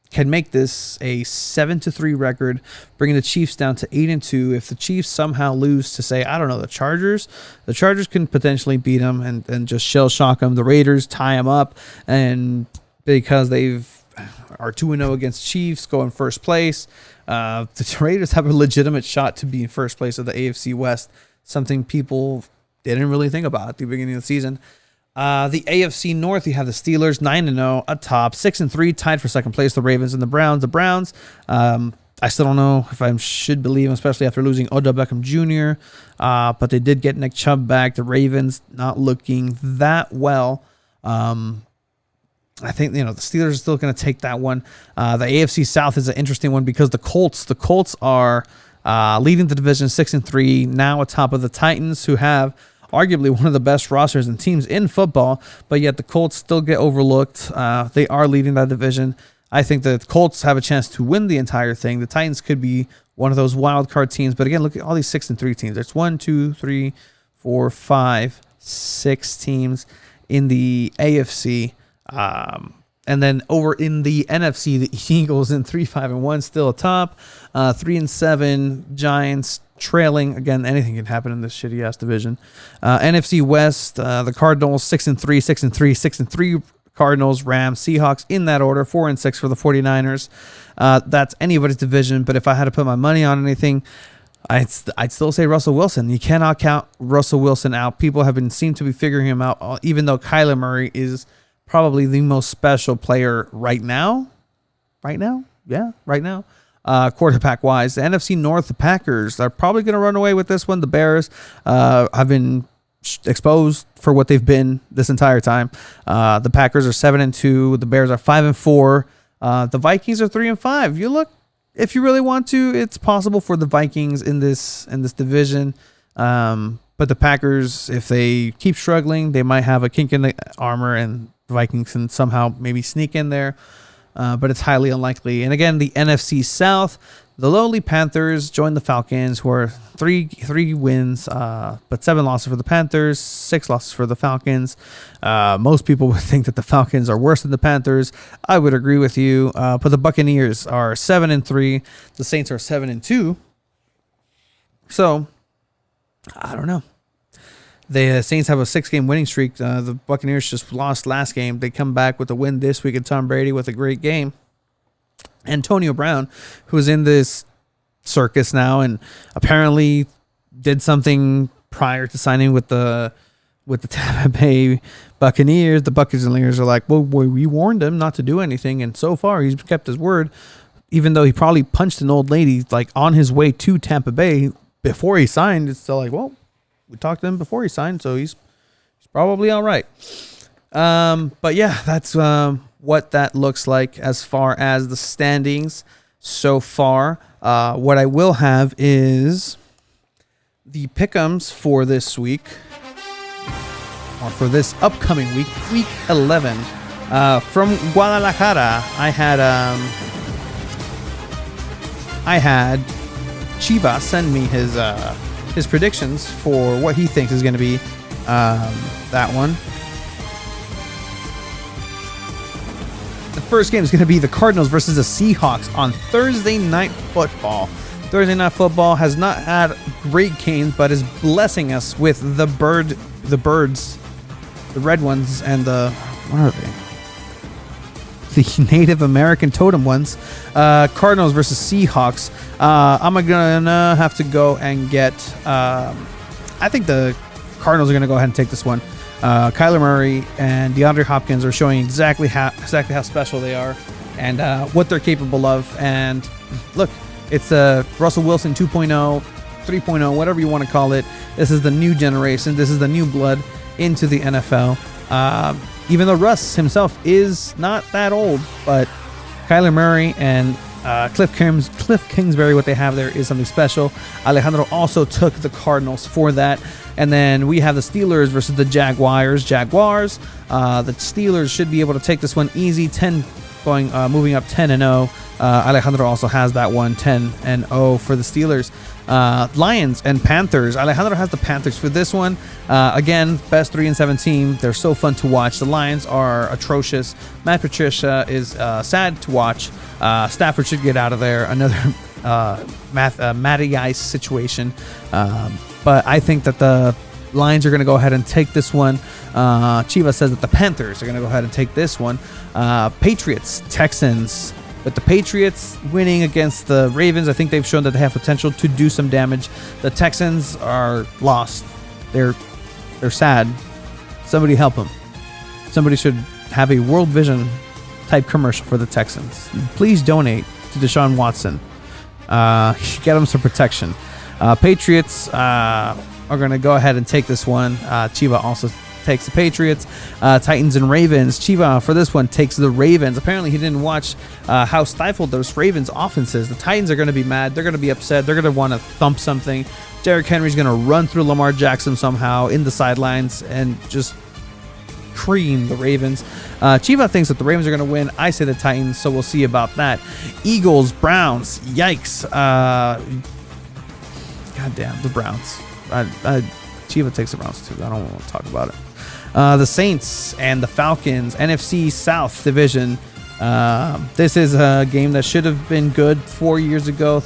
can make this a 7-3 record, bringing the Chiefs down to 8-2. If the Chiefs somehow lose to, say, I don't know, the Chargers can potentially beat them and just shell shock them. The Raiders tie them up, and because are 2-0 against Chiefs, go in first place. The Raiders have a legitimate shot to be in first place of the AFC West, something people didn't really think about at the beginning of the season. The AFC North, you have the Steelers 9-0 atop, 6-3, tied for second place. The Ravens and the Browns. The Browns, I still don't know if I should believe them, especially after losing Odell Beckham Jr., but they did get Nick Chubb back. The Ravens not looking that well. I think, the Steelers are still going to take that one. The AFC South is an interesting one because the Colts are leading the division 6-3, now atop of the Titans, who have arguably one of the best rosters and teams in football, but yet the Colts still get overlooked. They are leading that division. I think the Colts have a chance to win the entire thing. The Titans could be one of those wild card teams, but again, look at all these 6-3 teams. There's 1, 2, 3, 4, 5, 6 teams in the AFC. And then over in the NFC, the Eagles in 3-5-1 still atop, 3-7 Giants trailing. Again, anything can happen in this shitty ass division. NFC West, the Cardinals 6-3, 6-3, 6-3 Cardinals, Rams, Seahawks in that order, 4-6 for the 49ers. That's anybody's division, but if I had to put my money on anything, I'd still say Russell Wilson. You cannot count Russell Wilson out. People seem to be figuring him out, even though Kyler Murray is probably the most special player right now. Right now? Quarterback wise. The NFC North, the Packers are probably going to run away with this one. The Bears have been exposed for what they've been this entire time. The Packers are 7-2. The Bears are 5-4. The Vikings are 3-5. If you really want to, it's possible for the Vikings in this division. But the Packers, if they keep struggling, they might have a kink in the armor, and the Vikings can somehow maybe sneak in there. But it's highly unlikely. And again, the NFC South, the lowly Panthers join the Falcons, who are three wins, but 7 losses for the Panthers, 6 losses for the Falcons. Most people would think that the Falcons are worse than the Panthers. I would agree with you. But the Buccaneers are 7-3. The Saints are 7-2. So, I don't know. The Saints have a 6-game winning streak. The Buccaneers just lost last game. They come back with a win this week, and Tom Brady with a great game. Antonio Brown, who's in this circus now and apparently did something prior to signing with the Tampa Bay Buccaneers. The Buccaneers are like, well, we warned him not to do anything, and so far he's kept his word, even though he probably punched an old lady like on his way to Tampa Bay before he signed. It's still like, well, we talked to him before he signed, so he's probably all right. But yeah, that's what that looks like as far as the standings so far. What I will have is the pick'ems for this week, or for this upcoming week, week 11. From Guadalajara, I had Chiva send me his predictions for what he thinks is going to be that one. The first game is going to be the Cardinals versus the Seahawks on Thursday Night Football. Thursday Night Football has not had great games, but is blessing us with the birds, the red ones, and what are they? The Native American totem ones. Cardinals versus Seahawks. I'm gonna have to go and get. I think the Cardinals are gonna go ahead and take this one. Kyler Murray and DeAndre Hopkins are showing exactly how special they are and what they're capable of. And look, it's Russell Wilson 2.0, 3.0, whatever you want to call it. This is the new generation. This is the new blood into the NFL. Even though Russ himself is not that old, but Kyler Murray and Cliff Kingsbury, what they have there is something special. Alejandro also took the Cardinals for that. And then we have the Steelers versus the Jaguars. The Steelers should be able to take this one easy, moving up 10-0. Alejandro also has that one, 10-0 for the Steelers. Lions and Panthers. Alejandro has the Panthers for this one. Again, best 3-7 team. They're so fun to watch. The Lions are atrocious. Matt Patricia is sad to watch. Stafford should get out of there. Another Matty Ice situation. But I think that the Lions are going to go ahead and take this one. Chiva says that the Panthers are going to go ahead and take this one. Patriots, Texans. With the Patriots winning against the Ravens, I think they've shown that they have potential to do some damage. The Texans are lost. They're sad. Somebody help them. Somebody should have a World Vision type commercial for the Texans. Please donate to Deshaun Watson. Get them some protection. Patriots are going to go ahead and take this one. Chiva also takes the Patriots. Titans and Ravens. Chiva for this one takes the Ravens. Apparently he didn't watch how stifled those Ravens offense is. The Titans are going to be mad. They're going to be upset. They're going to want to thump something. Derrick Henry's going to run through Lamar Jackson somehow in the sidelines and just cream the Ravens. Chiva thinks that the Ravens are going to win. I say the Titans, so we'll see about that. Eagles, Browns. Yikes. Goddamn, the Browns. Chiva takes the Browns too. I don't want to talk about it. The Saints and the Falcons, NFC South Division. This is a game that should have been good 3 years ago,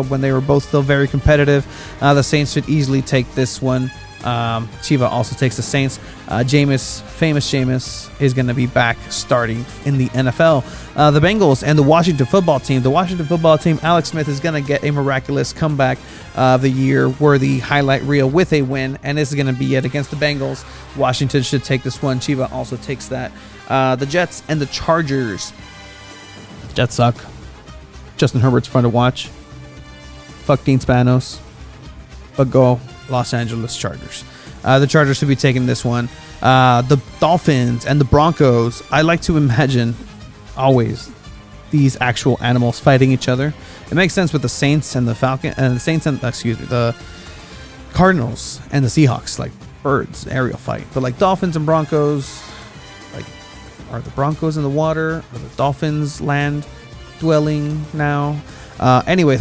when they were both still very competitive. The Saints should easily take this one. Chiva also takes the Saints. Famous Jameis is going to be back starting in the NFL. The Bengals and the Washington football team. The Washington football team, Alex Smith is going to get a miraculous comeback of the year worthy highlight reel with a win, and this is going to be it against the Bengals. Washington should take this one. Chiva also takes that. The Jets and the Chargers. Jets suck. Justin Herbert's fun to watch. Fuck Dean Spanos. But go Los Angeles Chargers. The Chargers should be taking this one. The Dolphins and the Broncos. I like to imagine always these actual animals fighting each other. It makes sense with the Saints and the the Cardinals and the Seahawks, like birds, aerial fight. But like Dolphins and Broncos, like are the Broncos in the water? Are the Dolphins land dwelling now? Anyway,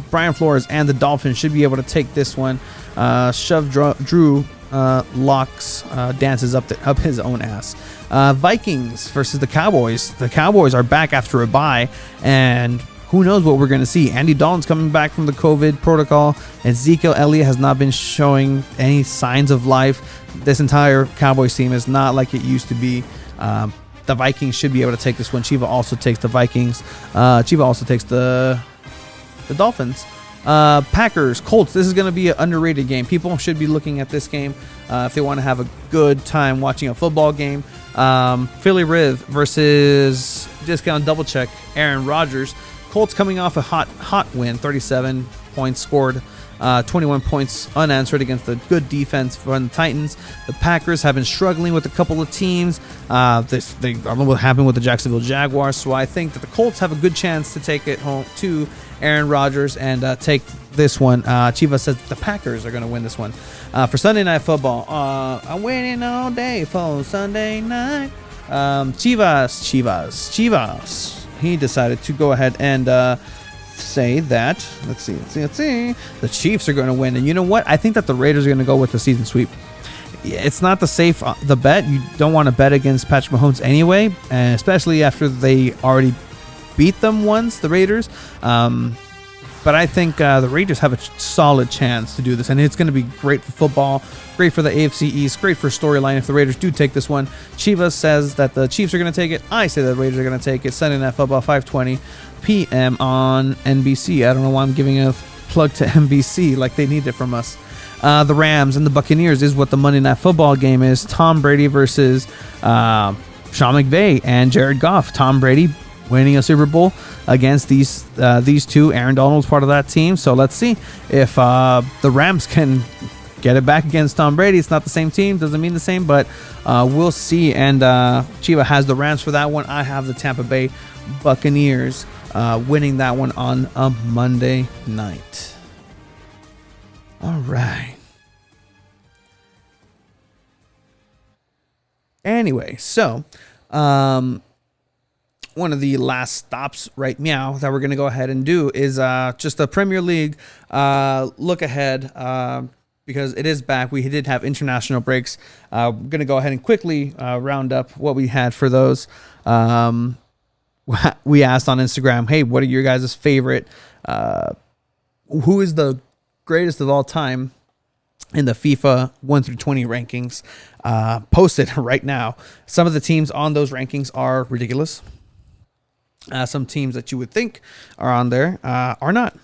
Brian Flores and the Dolphins should be able to take this one. Drew Locks dances up his own ass. Vikings versus the Cowboys. The Cowboys are back after a bye, and who knows what we're going to see. Andy Dalton's coming back from the COVID protocol, and Ezekiel Elliott has not been showing any signs of life. This entire Cowboys team is not like it used to be. The Vikings should be able to take this one. Chiva also takes the Vikings. Chiva also takes the Dolphins. Packers, Colts. This is going to be an underrated game. People should be looking at this game if they want to have a good time watching a football game. Philly Riv versus Discount Double Check Aaron Rodgers. Colts coming off a hot win, 37 points scored, 21 points unanswered against the good defense from the Titans. The Packers have been struggling with a couple of teams. I don't know what happened with the Jacksonville Jaguars, so I think that the Colts have a good chance to take it home to Aaron Rodgers and take this one. Chiva says the Packers are going to win this one. For Sunday Night Football, I'm waiting all day for Sunday night. Chivas. He decided to go ahead and say that, let's see. The Chiefs are going to win. And you know what? I think that the Raiders are going to go with the season sweep. It's not the bet. You don't want to bet against Patrick Mahomes anyway, and especially after they already beat them once, the Raiders. But I think the Raiders have a solid chance to do this, and it's going to be great for football, great for the AFC East, great for storyline if the Raiders do take this one. Chivas says that the Chiefs are going to take it. I say that the Raiders are going to take it. Sunday Night Football, 5:20 p.m. on NBC. I don't know why I'm giving a plug to NBC like they need it from us. The Rams and the Buccaneers is what the Monday Night Football game is. Tom Brady versus Sean McVay and Jared Goff. Tom Brady winning a Super Bowl against these two. Aaron Donald's part of that team, so let's see if the Rams can get it back against Tom Brady. It's not the same team, doesn't mean the same, but we'll see. And Chiva has the Rams for that one. I have the Tampa Bay Buccaneers winning that one on a Monday night. All right. Anyway, so one of the last stops right now that we're going to go ahead and do is just a Premier League look ahead because it is back. We did have international breaks. We're going to go ahead and quickly round up what we had for those. We asked on Instagram, hey, what are your guys' favorite? Who is the greatest of all time in the FIFA 1 through 20 rankings? Posted right now. Some of the teams on those rankings are ridiculous. Some teams that you would think are on there are not.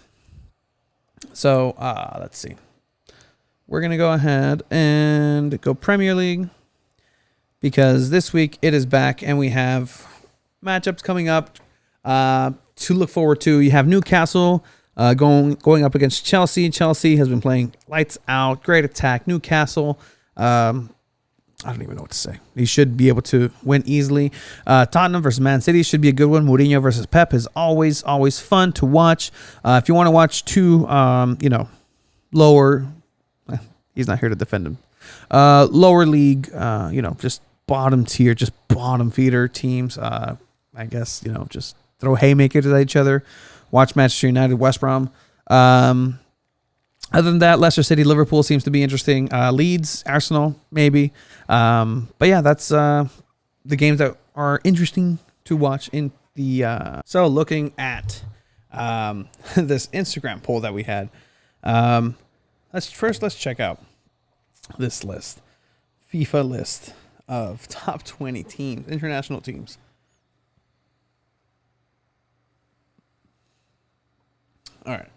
So let's see. We're going to go ahead and go Premier League because this week it is back and we have matchups coming up to look forward to. You have Newcastle going up against Chelsea. Chelsea has been playing lights out. Great attack. Newcastle, I don't even know what to say. He should be able to win easily. Tottenham versus Man City should be a good one. Mourinho versus Pep is always fun to watch. If you want to watch two, lower, he's not here to defend him. Lower league, just bottom tier, just bottom feeder teams. I guess, just throw haymakers at each other. Watch Manchester United, West Brom. Other than that, Leicester City, Liverpool seems to be interesting. Leeds, Arsenal, maybe. But yeah, that's the games that are interesting to watch in the. So looking at this Instagram poll that we had, let's check out this list, FIFA list of top 20 teams, international teams. All right.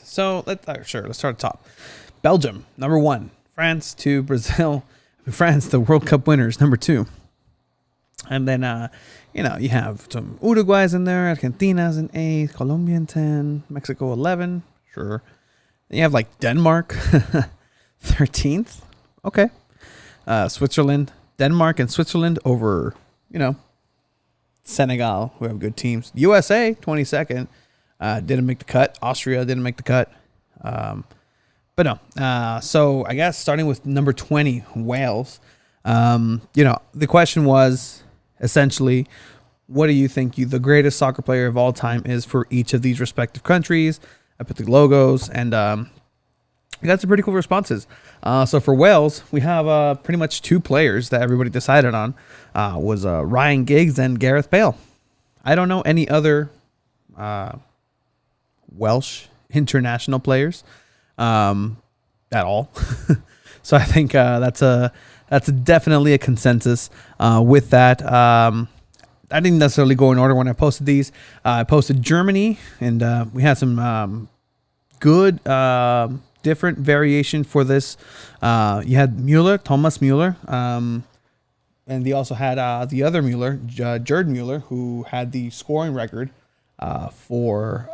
So let's start at the top. Belgium, number 1. France, 2. Brazil, France, the World Cup winners, number 2. And then, you have some Uruguay's in there, Argentina's in 8, Colombia in 10, Mexico 11, sure. Then you have like Denmark, 13th, okay. Switzerland, Denmark and Switzerland over, Senegal, who have good teams. USA, 22nd. Didn't make the cut. Austria didn't make the cut. But no. So I guess starting with number 20, Wales. The question was essentially, what do you think the greatest soccer player of all time is for each of these respective countries? I put the logos and we got some pretty cool responses. So for Wales, we have pretty much 2 players that everybody decided on. Was Ryan Giggs and Gareth Bale. I don't know any other Welsh international players at all. So I think that's definitely a consensus with that. I didn't necessarily go in order when I posted these. I posted Germany, and we had some good different variation for this. You had Mueller, Thomas Mueller, and they also had the other Mueller, Gerd Mueller, who had the scoring record for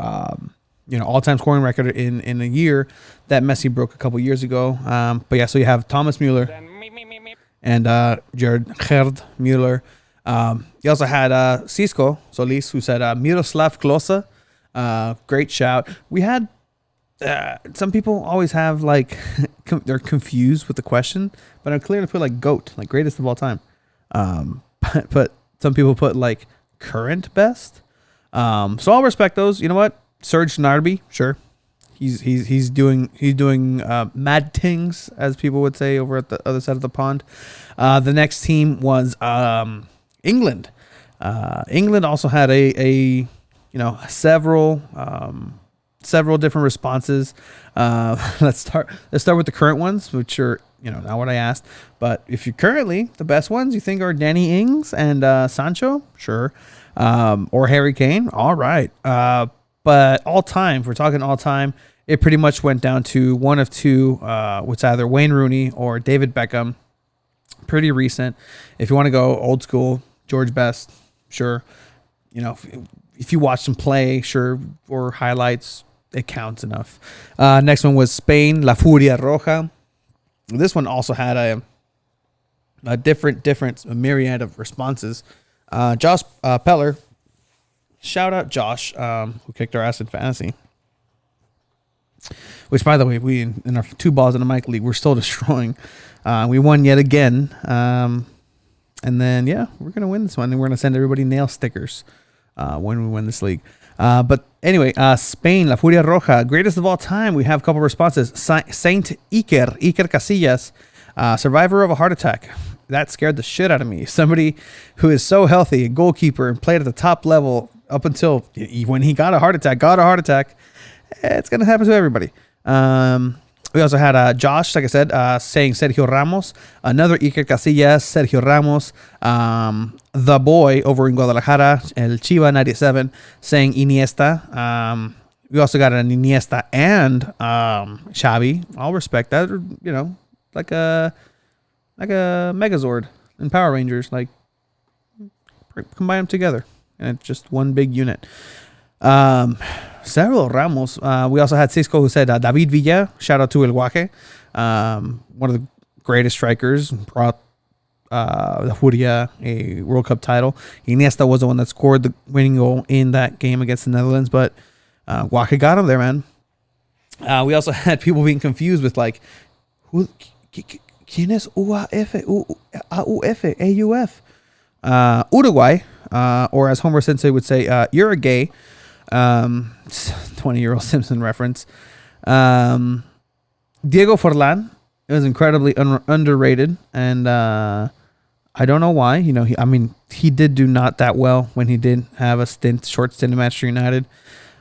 all-time scoring record in a year that Messi broke a couple years ago. But yeah, so you have Thomas Mueller and Gerd Mueller. You also had Cisco Solis, who said Miroslav Klose. Great shout. We had some people always have they're confused with the question, but I'm clear to put GOAT, greatest of all time. But some people put current best. So I'll respect those. You know what? Serge Gnabry, sure. He's doing mad things, as people would say over at the other side of the pond. The next team was England. England also had several different responses. Let's start with the current ones, which are not what I asked. But if you're currently the best ones, you think are Danny Ings and Sancho, sure, or Harry Kane, all right. But all time, if we're talking all time, it pretty much went down to one of two, which either Wayne Rooney or David Beckham. Pretty recent. If you want to go old school, George Best, sure. If you watch them play, sure, or highlights, it counts enough. Next one was Spain, La Furia Roja. This one also had a different myriad of responses. Josh Peller, shout out Josh, who kicked our ass in fantasy. Which, by the way, we in our 2 balls in the mic league, we're still destroying. We won yet again. And then, yeah, we're going to win this one. And we're going to send everybody nail stickers when we win this league. But anyway, Spain, La Furia Roja, greatest of all time. We have a couple responses. Saint Iker Casillas, survivor of a heart attack. That scared the shit out of me. Somebody who is so healthy, a goalkeeper, and played at the top level up until when he got a heart attack. It's going to happen to everybody. We also had Josh, like I said, saying Sergio Ramos. Another Iker Casillas, Sergio Ramos. The boy over in Guadalajara, El Chiva 97, saying Iniesta. We also got an Iniesta and Xavi. I'll respect that. You know, like a Megazord in Power Rangers. Like, combine them together. And it's just one big unit. Several Ramos. We also had Cisco who said David Villa. Shout out to El Guaje. One of the greatest strikers. Brought the Furia a World Cup title. Iniesta was the one that scored the winning goal in that game against the Netherlands. But Guaje got him there, man. We also had people being confused with like, ¿Quién es UAF? AUF? AUF? Uruguay. Or as Homer Sensei would say, you're a gay. 20-year-old Simpson reference. Diego Forlan. It was incredibly underrated, and I don't know why. You know, he did do not that well when he did have a short stint in Manchester United.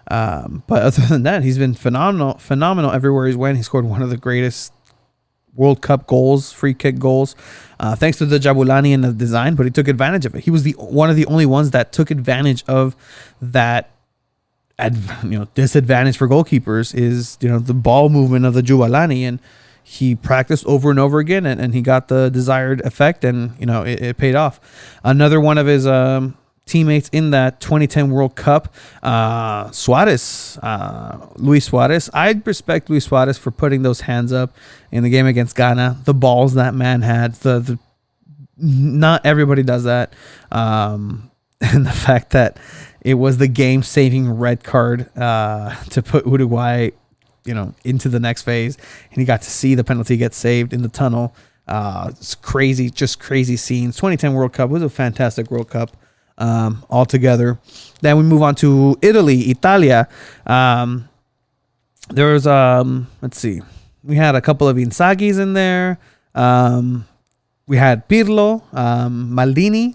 But other than that, he's been phenomenal everywhere he's went. He scored one of the greatest World Cup goals, free kick goals, thanks to the Jabulani and the design, but he took advantage of it. He was one of the only ones that took advantage of that. Disadvantage for goalkeepers is, the ball movement of the Jabulani, and he practiced over and over again, and he got the desired effect, and it paid off. Another one of his teammates in that 2010 World Cup, Suarez, Luis Suarez. I respect Luis Suarez for putting those hands up in the game against Ghana. The balls that man had, not everybody does that, and the fact that it was the game-saving red card to put Uruguay, into the next phase, and he got to see the penalty get saved in the tunnel. It's crazy, just crazy scenes. 2010 World Cup was a fantastic World Cup. Altogether. Then we move on to Italia. There was let's see, we had a couple of Inzaghi's in there. We had Pirlo, Maldini,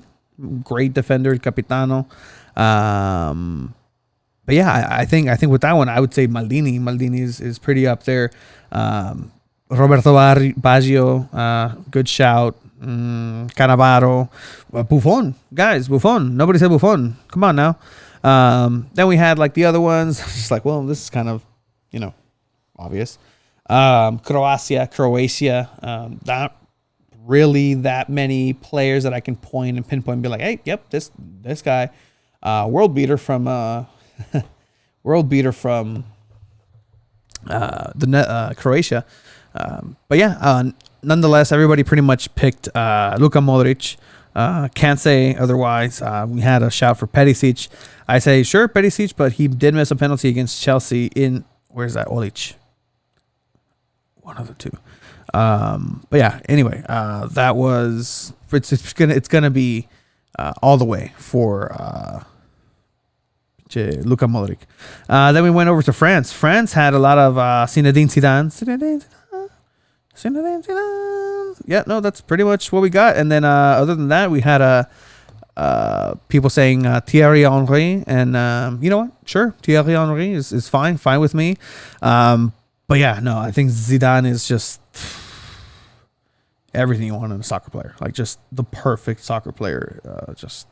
great defender, El Capitano. But yeah, I think with that one, I would say Maldini is pretty up there. Roberto Baggio, good shout. Cannavaro, Buffon, guys, Buffon. Nobody said Buffon. Come on now. Then we had like the other ones. Just like, well, this is kind of, obvious. Croatia. Not really that many players that I can point and pinpoint and be like, hey, yep, this guy, world beater from Croatia. But yeah, nonetheless, everybody pretty much picked Luka Modric. Can't say otherwise. We had a shout for Perisic. I say, sure, Perisic, but he did miss a penalty against Chelsea in, where's that, Olic? One of the two. But yeah, anyway, that was, it's gonna be all the way for Luka Modric. Then we went over to France. France had a lot of Zinedine Zidane. Yeah, no, that's pretty much what we got. And then other than that, we had people saying Thierry Henry, and you know what? Sure, Thierry Henry is fine with me. But yeah, no, I think Zidane is just everything you want in a soccer player. Like, just the perfect soccer player. Just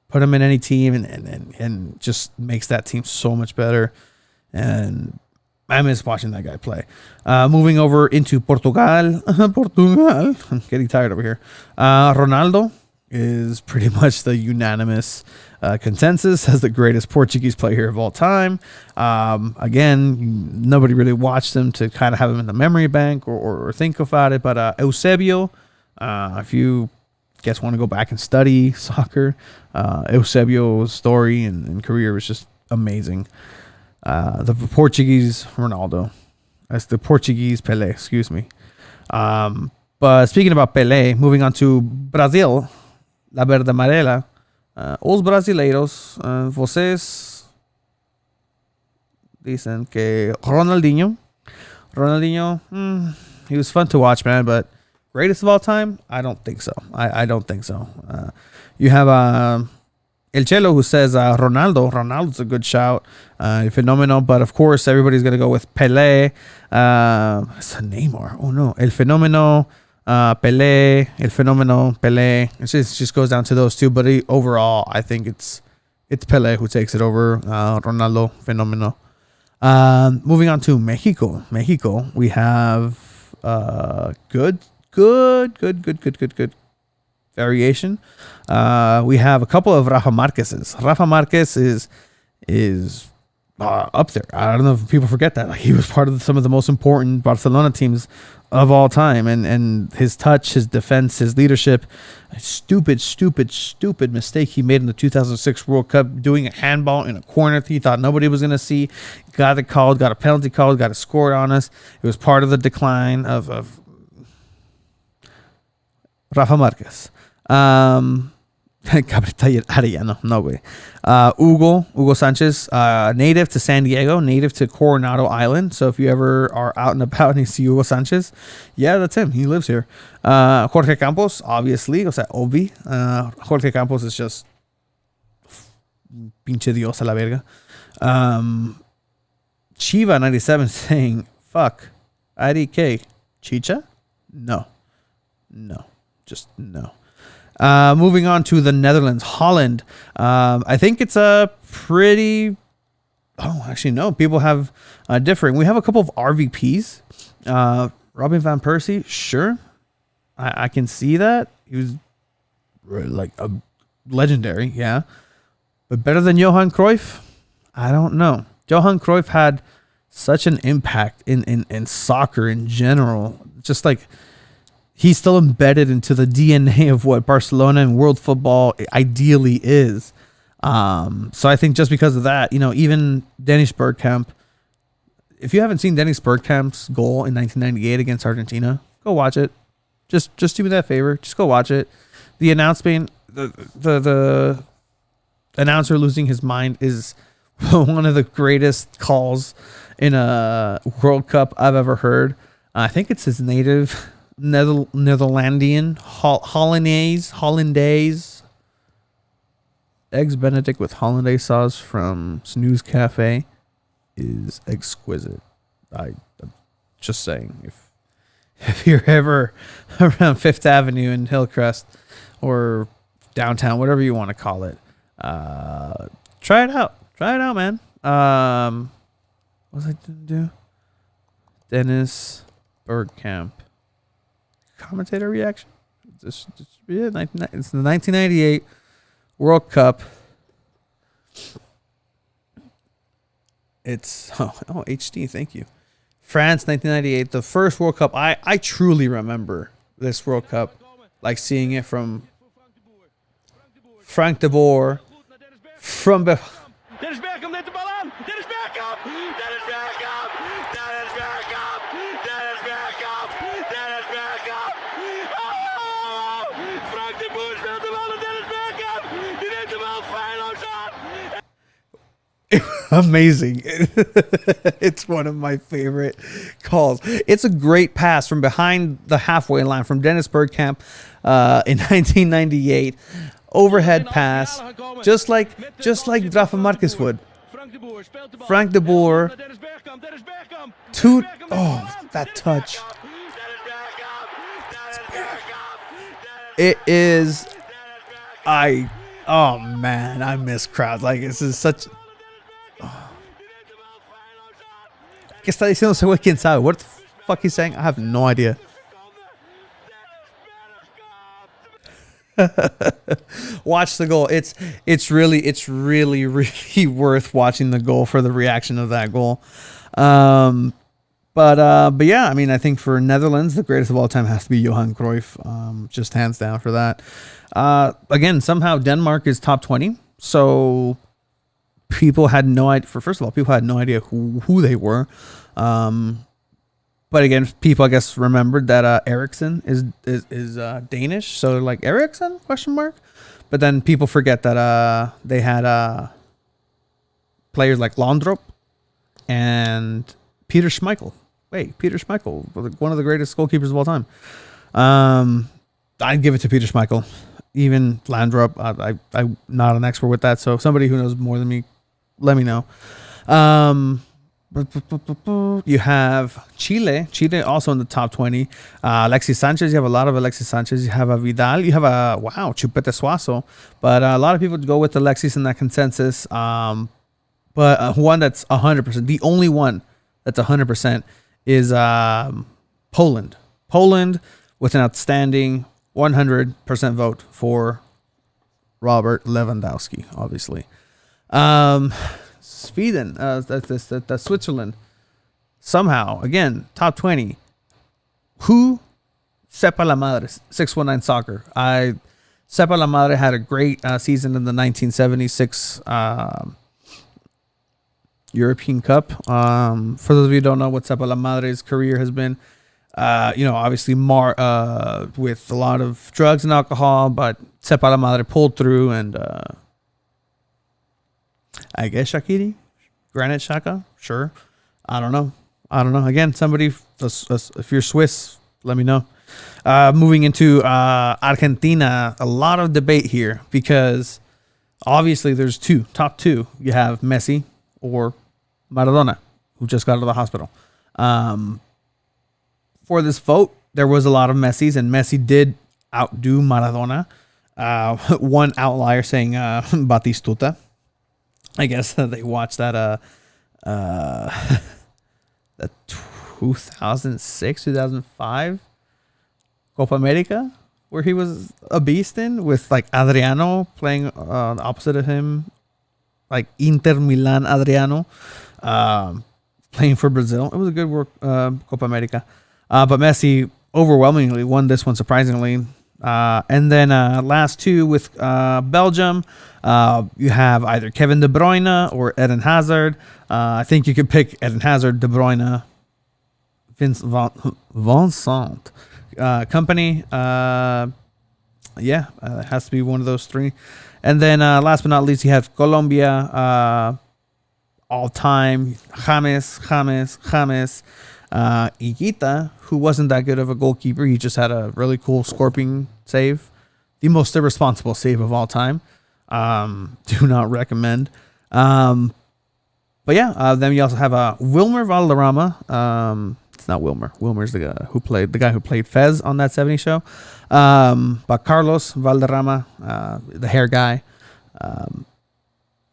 put him in any team and just makes that team so much better. And I miss watching that guy play. Moving over into Portugal. I'm getting tired over here. Ronaldo. is pretty much the unanimous consensus as the greatest Portuguese player of all time. Again, nobody really watched him to kind of have him in the memory bank or think about it. But Eusebio, if you guys want to go back and study soccer, Eusebio's story and career was just amazing. The Portuguese Ronaldo. That's the Portuguese Pelé, excuse me. But speaking about Pelé, moving on to Brazil, La Verde Amarela. Os brasileiros, vocês dicen que Ronaldinho, he was fun to watch, man, but greatest of all time? I don't think so. I don't think so. You have El Chelo who says Ronaldo's a good shout. Phenomenal, but of course everybody's gonna go with Pelé. It's a Neymar. Oh no, El Fenomeno, Pelé, El Fenomeno, Pelé. It just goes down to those two. But overall, I think it's Pelé who takes it over. Ronaldo, Fenomeno. Moving on to Mexico. Mexico, we have good variation. We have a couple of Rafa Marquez's. Rafa Marquez is up there. I don't know if people forget that. Like, he was part of some of the most important Barcelona teams of all time, and his touch, his defense, his leadership. A stupid mistake he made in the 2006 World Cup, doing a handball in a corner he thought nobody was going to see. Got it called, got a penalty called, got a score on us. It was part of the decline of Rafa Marquez. No way. Hugo Sanchez, native to San Diego, native to Coronado Island. So if you ever are out and about and you see Hugo Sanchez, yeah, that's him. He lives here. Jorge Campos, obviously. Jorge Campos is just pinche Dios a la verga. Chiva 97 saying, fuck, IDK. Chicha? No. Just no. Moving on to the Netherlands, Holland. I think it's a pretty. Oh, actually, no. People have differing. We have a couple of RVPs. Robin van Persie, sure, I can see that. He was like a legendary, yeah. But better than Johan Cruyff? I don't know. Johan Cruyff had such an impact in soccer in general. Just like, he's still embedded into the DNA of what Barcelona and world football ideally is. So I think just because of that, even Dennis Bergkamp, if you haven't seen Dennis Bergkamp's goal in 1998 against Argentina, go watch it. Just do me that favor. Just go watch it. The announcement, the announcer losing his mind is one of the greatest calls in a World Cup I've ever heard. I think it's his native Netherlandian, Hollandaise. Eggs Benedict with hollandaise sauce from Snooze Cafe is exquisite. I'm just saying, if you're ever around Fifth Avenue in Hillcrest or downtown, whatever you want to call it, try it out. Try it out, man. What was I going to do? Dennis Bergkamp. Commentator reaction. It's the 1998 World Cup. It's HD. Thank you. France 1998, the first World Cup. I truly remember this World Cup, like seeing it from Frank de Boer from. Dennis Bergkamp neemt de bal aan. Dennis Bergkamp. Dennis Bergkamp. Dennis Bergkamp. Dennis Bergkamp. Dennis Bergkamp. Oh! Frank de Boer speelt de bal aan Dennis Bergkamp. Die neemt de bal feilloos aan. Amazing. It's one of my favorite calls. It's a great pass from behind the halfway line from Dennis Bergkamp in 1998. Overhead pass, just like Rafa Marquez would. Frank de Boer. That touch. It is. Oh man, I miss crowds. Like, this is such. ¿Qué está diciendo ese güey? ¿Quién sabe? What the fuck he's saying? I have no idea. Watch the goal. It's really worth watching the goal for the reaction of that goal. But yeah, I mean, I think for Netherlands, the greatest of all time has to be Johan Cruyff, just hands down for that. Again, somehow Denmark is top 20. So people had no idea. First of all, people had no idea who they were. But again, people I guess remembered that Eriksson is Danish, so they're like Eriksson ? But then people forget that they had players like Laudrup and Peter Schmeichel. Wait, Peter Schmeichel, one of the greatest goalkeepers of all time. I'd give it to Peter Schmeichel. Even Laudrup, I'm not an expert with that, so somebody who knows more than me, let me know. You have Chile also in the top 20. Alexis Sanchez, you have a lot of Alexis Sanchez. You have a Vidal, you have a Chupete Suazo, but a lot of people go with Alexis in that consensus. But one that's 100%, the only one that's 100% is Poland. Poland with an outstanding 100% vote for Robert Lewandowski, obviously. Sweden, that's Switzerland. Somehow, again, top 20. Who? Sepa la Madre, 619 Soccer. Sepa la Madre had a great season in the 1976 European Cup. For those of you who don't know what Sepa la Madre's career has been, obviously with a lot of drugs and alcohol, but Sepa la Madre pulled through, and I guess Shaqiri, Granit Xhaka, sure. I don't know. Again, somebody, if you're Swiss, let me know. Moving into Argentina, a lot of debate here because obviously there's top two. You have Messi or Maradona, who just got out of the hospital. For this vote, there was a lot of Messis, and Messi did outdo Maradona. One outlier saying Batistuta. I guess they watched that the 2006, 2005 Copa America, where he was a beast in, with like Adriano playing opposite of him, like Inter Milan Adriano, playing for Brazil. It was a good work, Copa America. But Messi overwhelmingly won this one, surprisingly. And then last two with Belgium, you have either Kevin De Bruyne or Eden Hazard. I think you could pick Eden Hazard, De Bruyne, Vincent Company. It has to be one of those three. And then last but not least, you have Colombia, all time, James. Higuita, who wasn't that good of a goalkeeper. He just had a really cool scorpion save. The most irresponsible save of all time. Do not recommend. But yeah, then you also have Wilmer Valderrama. It's not Wilmer. Wilmer's the guy who played Fez on that 70 show. But Carlos Valderrama, the hair guy.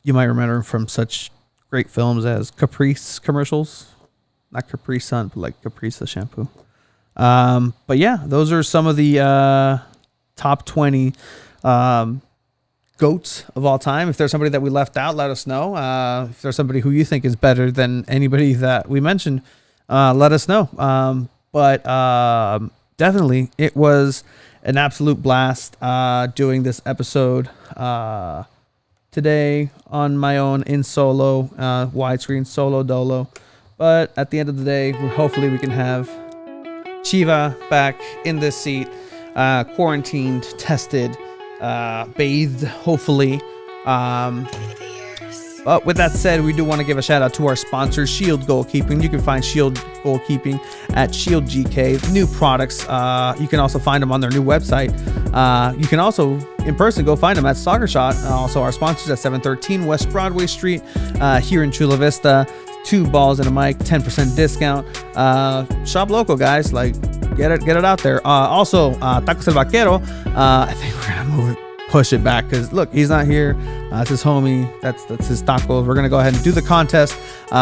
You might remember him from such great films as Caprice commercials. Not Capri Sun, but like Caprice the shampoo. But yeah, those are some of the top 20 GOATs of all time. If there's somebody that we left out, let us know. If there's somebody who you think is better than anybody that we mentioned, let us know. But definitely, it was an absolute blast doing this episode today on my own in solo, widescreen solo dolo. But at the end of the day, hopefully we can have Chiva back in this seat, quarantined, tested, bathed, hopefully. But with that said, we do want to give a shout out to our sponsor, Shield Goalkeeping. You can find Shield Goalkeeping at Shield GK. New products. You can also find them on their new website. You can also, in person, go find them at Soccer Shot. Also, our sponsors at 713 West Broadway Street here in Chula Vista. 2 balls and a mic, 10% discount. Shop local, guys. Like, get it out there. Also, Tacos El Vaquero. I think we're gonna push it back because look, he's not here. It's his homie. That's his tacos. We're gonna go ahead and do the contest.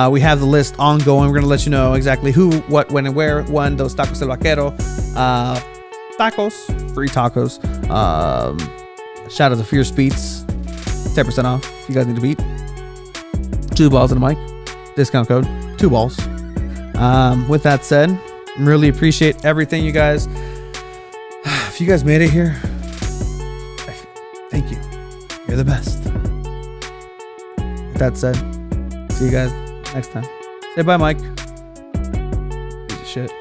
We have the list ongoing. We're gonna let you know exactly who, what, when, and where won those Tacos El Vaquero. tacos, free tacos. Shout out to Fierce Beats, 10% off. If you guys need to beat 2 balls in the mic, discount code 2 balls. With that said, really appreciate everything, you guys. If you guys made it here, thank you. You're the best. With that said, see you guys next time. Say bye, Mike. Piece of shit.